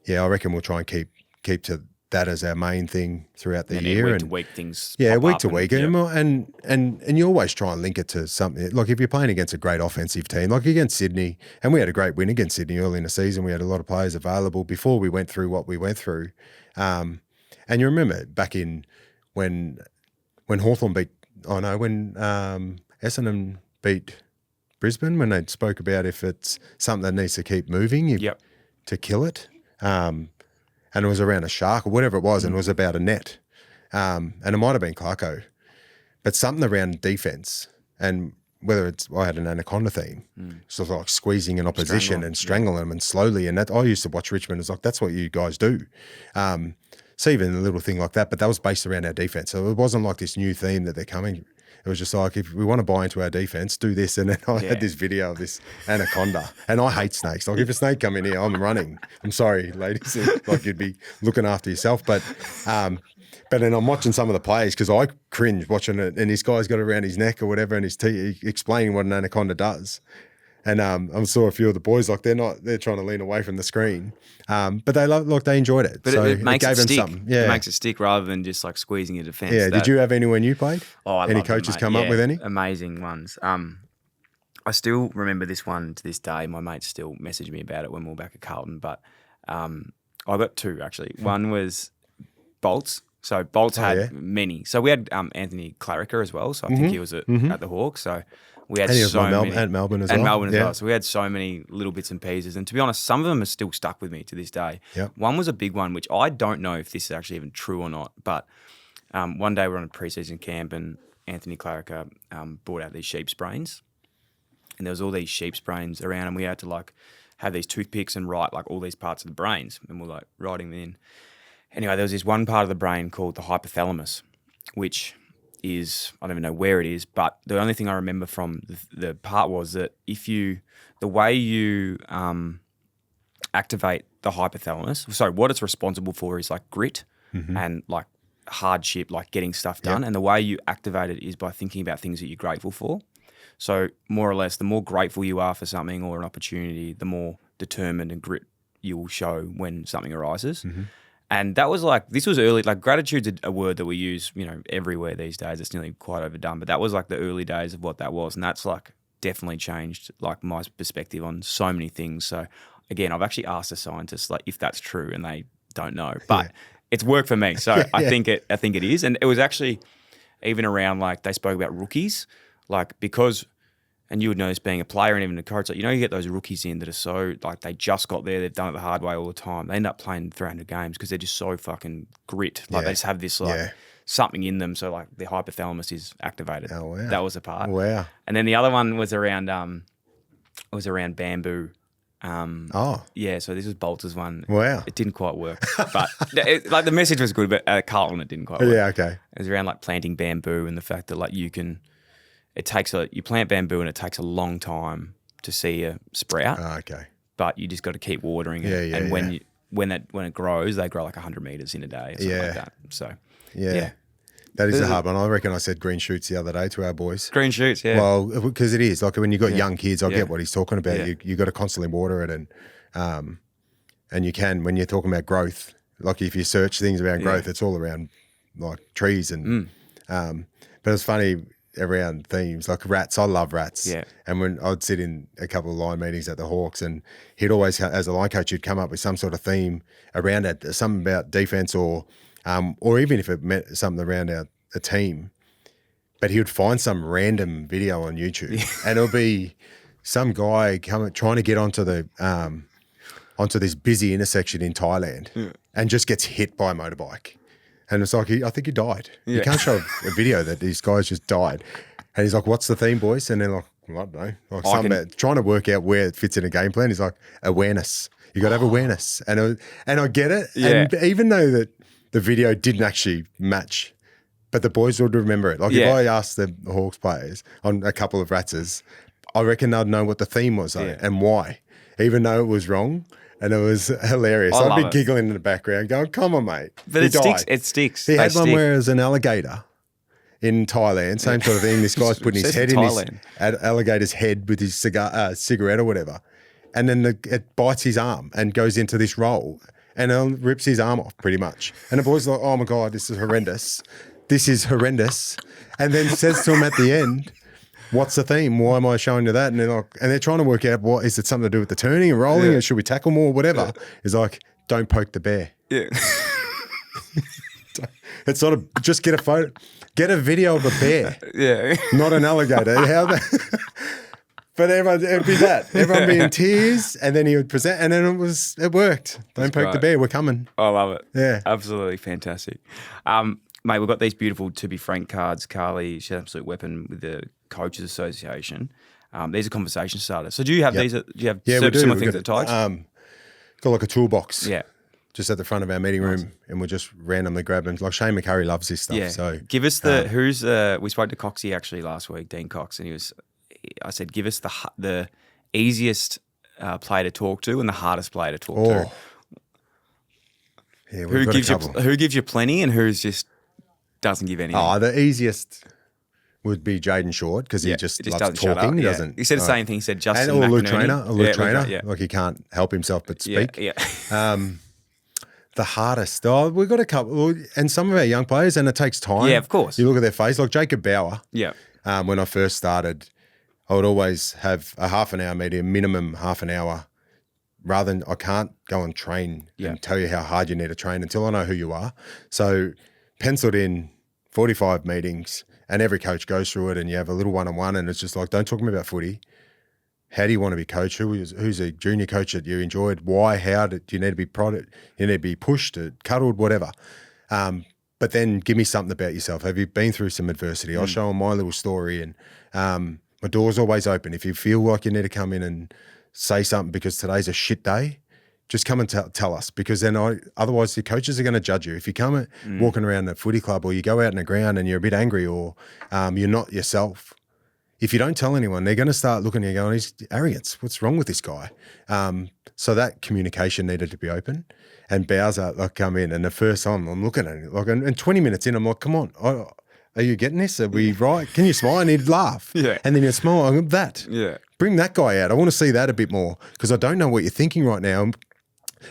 reckon we'll try and keep to that as our main thing throughout the year. Week to week things. Week to week. And you always try and link it to something. Like if you're playing against a great offensive team, like against Sydney, and we had a great win against Sydney early in the season. We had a lot of players available before we went through what we went through. And you remember back in when Hawthorn when Essendon beat Brisbane, when they spoke about if it's something that needs to keep moving, to kill it. And it was around a shark or whatever it was, and it was about a net. And it might have been Clarko. But something around defence, and whether it's, I had an anaconda theme, so like squeezing an opposition and strangling them and slowly. And that, I used to watch Richmond, it's like, that's what you guys do. So even a little thing like that, but that was based around our defence. So it wasn't like this new theme that they're coming. It was just like, if we want to buy into our defence, do this. And then I had this video of this anaconda. And I hate snakes. Like if a snake come in here, I'm running. I'm sorry, ladies. Like you'd be looking after yourself. But then I'm watching some of the players, because I cringe watching it. And this guy's got it around his neck or whatever, and he's explaining what an anaconda does. And I saw a few of the boys, like they're trying to lean away from the screen. But they enjoyed it. But so it makes gave it stick. them something. Yeah. It makes it stick rather than just like squeezing your defence. Yeah. Did you have anyone you played? Oh, I any loved coaches them, come up with any? Amazing ones. I still remember this one to this day. My mates still message me about it when we were back at Carlton. But I got two actually. One was Bolts. So Bolts had many. So we had Anthony Clarica as well. So I think he was at the Hawks. So We had And he was so my many. at Melbourne as and well. Melbourne as Yeah. well. So we had so many little bits and pieces. And to be honest, some of them are still stuck with me to this day. Yep. One was a big one, which I don't know if this is actually even true or not. But one day we were on a preseason camp and Anthony Clarica brought out these sheep's brains. And there was all these sheep's brains around and we had to like have these toothpicks and write like all these parts of the brains. And we're like writing them in. Anyway, there was this one part of the brain called the hypothalamus, which is, I don't even know where it is, but the only thing I remember from the part was that the way you activate the hypothalamus, so what it's responsible for is like grit and like hardship, like getting stuff done. Yep. And the way you activate it is by thinking about things that you're grateful for. So more or less, the more grateful you are for something or an opportunity, the more determined and grit you will show when something arises. And that was like, this was early, like gratitude's a word that we use, everywhere these days. It's nearly quite overdone, but that was like the early days of what that was. And that's like definitely changed like my perspective on so many things. So again, I've actually asked the scientists like if that's true and they don't know, but it's worked for me. So I think it is. And it was actually even around like they spoke about rookies, like because, and you would know this being a player and even a coach, like, you get those rookies in that are so, like, they just got there, they've done it the hard way all the time. They end up playing 300 games because they're just so fucking grit. Like, they just have this, like, something in them. So, like, their hypothalamus is activated. Oh, wow. That was a part. Wow. And then the other one was around, bamboo. Yeah, so this was Bolter's one. Wow. It didn't quite work. But, the message was good, but at Carlton it didn't quite work. Yeah, okay. It was around, like, planting bamboo and the fact that, like, you plant bamboo and it takes a long time to see a sprout. Okay. But you just got to keep watering it. Yeah, and when it grows, they grow like 100 meters in a day or something like that. So yeah. That is a hard one. I reckon I said green shoots the other day to our boys. Green shoots, yeah. Well, because it is like when you've got young kids, I get what he's talking about. Yeah. You got to constantly water it, and you can when you're talking about growth. Like if you search things around growth, it's all around like trees and. But it's funny around themes like rats. I love rats. Yeah. And when I'd sit in a couple of line meetings at the Hawks, and he'd always, as a line coach, he'd come up with some sort of theme around it, something about defense or even if it meant something around a team. But he would find some random video on YouTube, and it'll be some guy trying to get onto this busy intersection in Thailand, and just gets hit by a motorbike. And it's like, I think he died. You can't show a video that these guys just died. And he's like, what's the theme, boys? And they're like, I don't know. Like about trying to work out where it fits in a game plan. He's like, awareness. You got to have awareness. And I get it. Yeah. And even though that the video didn't actually match, but the boys would remember it. Like if I asked the Hawks players on a couple of Ratzers, I reckon they'd know what the theme was and why, even though it was wrong. And it was hilarious. I'd be giggling in the background going, come on, mate. But it sticks. He had one where it was an alligator in Thailand, same sort of thing. This guy's putting his head in his alligator's head with his cigarette or whatever. And then it bites his arm and goes into this roll and it rips his arm off pretty much. And the boy's like, oh my God, this is horrendous. This is horrendous. And then says to him at the end, what's the theme? Why am I showing you that? And they're trying to work out what is it something to do with the turning and rolling, or should we tackle more, whatever. It's like, don't poke the bear. Yeah. It's sort of just get a photo, get a video of a bear. Yeah. Not an alligator. But everyone, it'd be that. Everyone be in tears, and then he would present, and then it worked. Don't poke the bear. We're coming. I love it. Yeah. Absolutely fantastic. Mate, we've got these beautiful To Be Frank cards. Carly, she's an absolute weapon with the Coaches Association. These are conversation starters. So do you have these? Do you have similar things at Tigers? Got like a toolbox. Yeah. Just at the front of our meeting room, and we'll just randomly grab them. Like Shane McCurry loves this stuff. Yeah. So give us we spoke to Coxie actually last week, Dean Cox, and I said, give us the easiest player to talk to and the hardest player to talk to. Yeah, who gives you plenty and who's just doesn't give anything? Oh, the easiest would be Jaden Short because he just loves talking. He doesn't. He said the same thing. He said Justin and Luke McInerney. Trainer. Like he can't help himself but speak. Yeah. The hardest. We've got a couple, and some of our young players, and it takes time. Yeah, of course. You look at their face, like Jacob Bauer. Yeah. When I first started, I would always have a half an hour meeting, minimum half an hour. Rather than I can't go and train and tell you how hard you need to train until I know who you are. So penciled in 45 meetings, and every coach goes through it, and you have a little one-on-one, and it's just like, don't talk to me about footy. How do you want to be coached? Who's a junior coach that you enjoyed? Why? How? Do you need to be prodded? You need to be pushed, cuddled, whatever. But then give me something about yourself. Have you been through some adversity? I'll show them my little story, and my door's always open. If you feel like you need to come in and say something because today's a shit day, just come and tell us, because then otherwise the coaches are going to judge you. If you come walking around the footy club, or you go out in the ground and you're a bit angry, or you're not yourself, if you don't tell anyone, they're going to start looking at you going, he's arrogance. What's wrong with this guy? So that communication needed to be open. And Bowser come in, and the first time I'm looking at him, and 20 minutes in, I'm like, come on, are you getting this? Are we right? Can you smile? And he'd laugh. Yeah. And then you smile, I'm that. Yeah. Bring that guy out. I want to see that a bit more, because I don't know what you're thinking right now.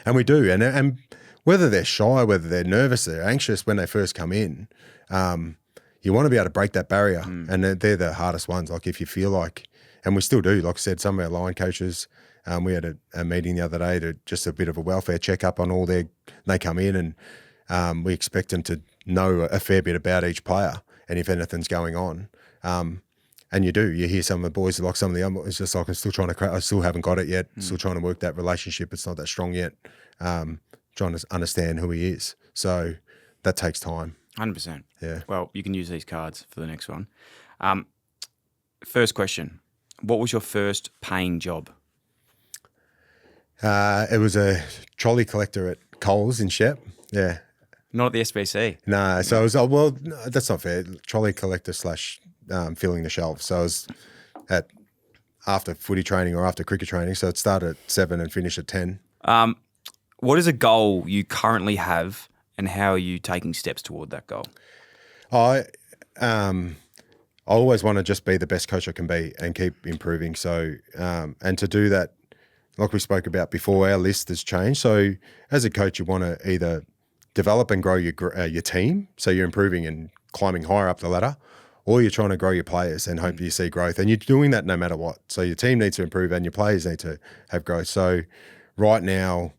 And we do. And whether they're shy, whether they're nervous, they're anxious when they first come in, you want to be able to break that barrier. And they're the hardest ones. Like if you feel like, and we still do, like I said, some of our line coaches, we had a meeting the other day to just a bit of a welfare checkup on all they come in, and we expect them to know a fair bit about each player and if anything's going on. And you hear some of the boys, like some of the other, it's just like, I'm still trying to I still haven't got it yet. Still trying to work that relationship. It's not that strong yet. Trying to understand who he is. So that takes time. 100%. Yeah. Well, you can use these cards for the next one. First question. What was your first paying job? It was a trolley collector at Coles in Shep. Yeah. Not at the SBC. No. So I was, well, no, that's not fair. Trolley collector / filling the shelves. So I was after footy training or after cricket training. So it started at 7 and finished at 10. What is a goal you currently have, and how are you taking steps toward that goal? I always want to just be the best coach I can be and keep improving. So, and to do that, like we spoke about before, our list has changed. So as a coach, you want to either develop and grow your team, so you're improving and climbing higher up the ladder, or you're trying to grow your players and hope you see growth. And you're doing that no matter what. So your team needs to improve and your players need to have growth. So right now,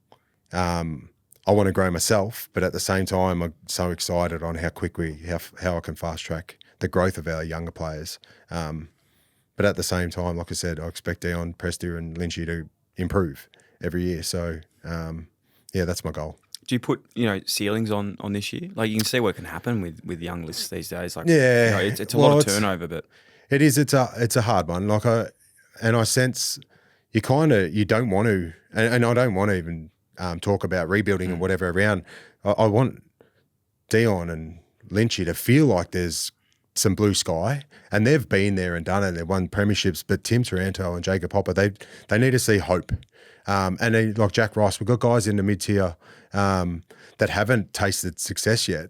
I want to grow myself, but at the same time, I'm so excited on how I can fast track the growth of our younger players. But at the same time, like I said, I expect Dion, Presti and Lynchy to improve every year. So, that's my goal. Do you put, ceilings on this year? Like, you can see what can happen with young lists these days. Like, yeah, it's a lot of turnover, but it is. It's a hard one. Like I sense you don't want to, and I don't want to even talk about rebuilding and whatever around. I want Dion and Lynchy to feel like there's some blue sky, and they've been there and done it. They've won premierships, but Tim Taranto and Jacob Hopper, they need to see hope. And they, like Jack Rice, we've got guys in the mid-tier that haven't tasted success yet.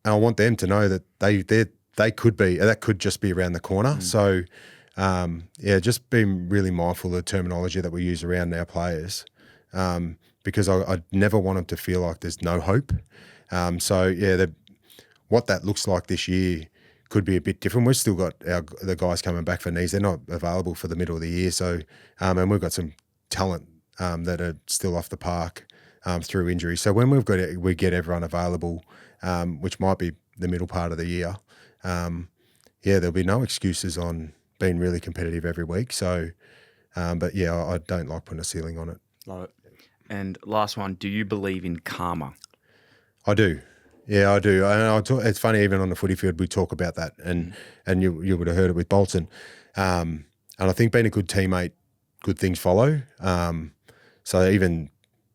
And I want them to know that they could be, that could just be around the corner. So, just being really mindful of the terminology that we use around our players, because I never want them to feel like there's no hope. What that looks like this year could be a bit different. We've still got the guys coming back for knees. They're not available for the middle of the year. So, and we've got some talent that are still off the park through injury. So when we get everyone available, which might be the middle part of the year, there'll be no excuses on being really competitive every week. So, I don't like putting a ceiling on it. Love it. And last one, do you believe in karma? I do. Yeah, I do. And it's funny, even on the footy field, we talk about that, and you would have heard it with Bolton. And I think being a good teammate, good things follow. So even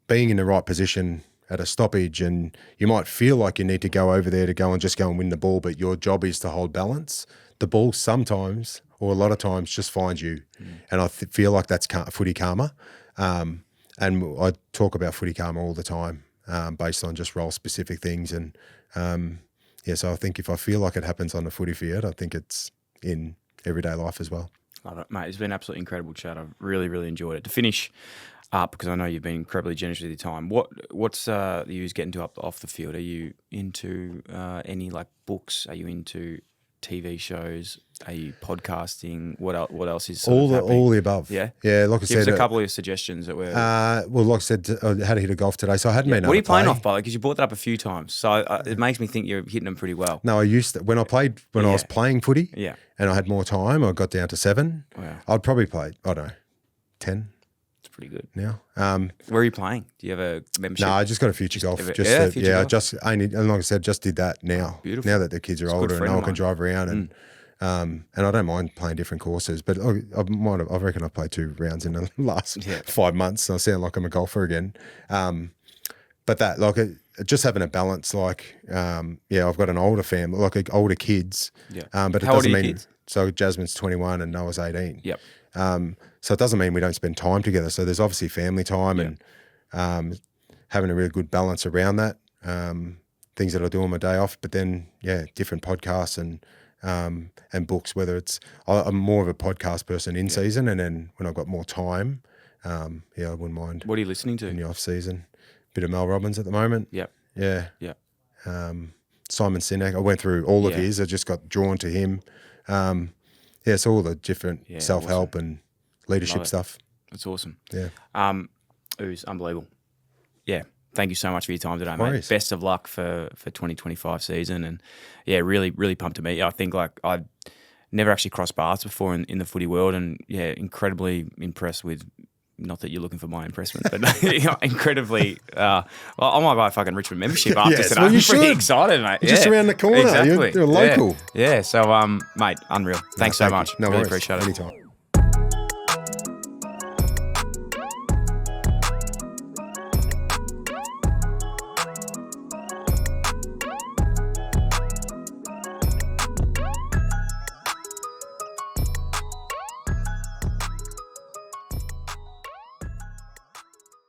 being in the right position at a stoppage, and you might feel like you need to go over there to go and win the ball, but your job is to hold balance. The ball sometimes, or a lot of times, just finds you. And I feel like that's footy karma. And I talk about footy karma all the time, based on just role-specific things. And, so I think if I feel like it happens on the footy field, I think it's in everyday life as well. Love it, mate. It's been an absolutely incredible chat. I've really, really enjoyed it. To finish up, because I know you've been incredibly generous with your time, what's the HUUUGE getting to off the field? Are you into any books? Are you into TV shows? Are you podcasting? What else is All the above. Yeah? Yeah, like I Give said. us a couple of suggestions that were... well, like I said, I had a hit of golf today, so I hadn't been able What are you to play. playing off, by the way? Because you brought that up a few times. So it makes me think you're hitting them pretty well. No, I used to, when I was playing footy Yeah. and I had more time, I got down to 7. Wow. I'd probably play, I don't know, 10 It's pretty good. now. Where are you playing? Do you have a membership? No, I just got a future golf. Future I golf. just only, and like I said, just did that now. Beautiful. Now that the kids are It's a good older and friend no of one can mine. drive around and I don't mind playing different courses. But I reckon I've played 2 rounds in the last 5 months. And I sound like I'm a golfer again. But that just having a balance, I've got an older family, older kids. Yeah. But it How old are doesn't your mean kids? so Jasmine's 21 and Noah's 18. Yep. So it doesn't mean we don't spend time together. So there's obviously family time and having a really good balance around that. Things that I do on my day off, but then different podcasts and books. Whether it's I'm more of a podcast person in season, and then when I've got more time, I wouldn't mind. What are you listening to? In the off season? Bit of Mel Robbins at the moment. Yep. Yeah. Yep. Simon Sinek. I went through all of his. I just got drawn to him. It's all the different self-help and leadership stuff. That's awesome. Yeah. It was unbelievable. Yeah. Thank you so much for your time today, mate. Worries. Best of luck for 2025 season. And really, really pumped to meet you. I think I'd never actually crossed paths before in the footy world, and incredibly impressed with, not that you're looking for my impressment, but incredibly, I might buy a fucking Richmond membership after Yes, today. well, you I'm pretty should. excited, mate. You're just around the corner. Exactly. You're local. Yeah. So, mate, unreal. Thanks so Thank you. much. No really worries. appreciate it. Anytime.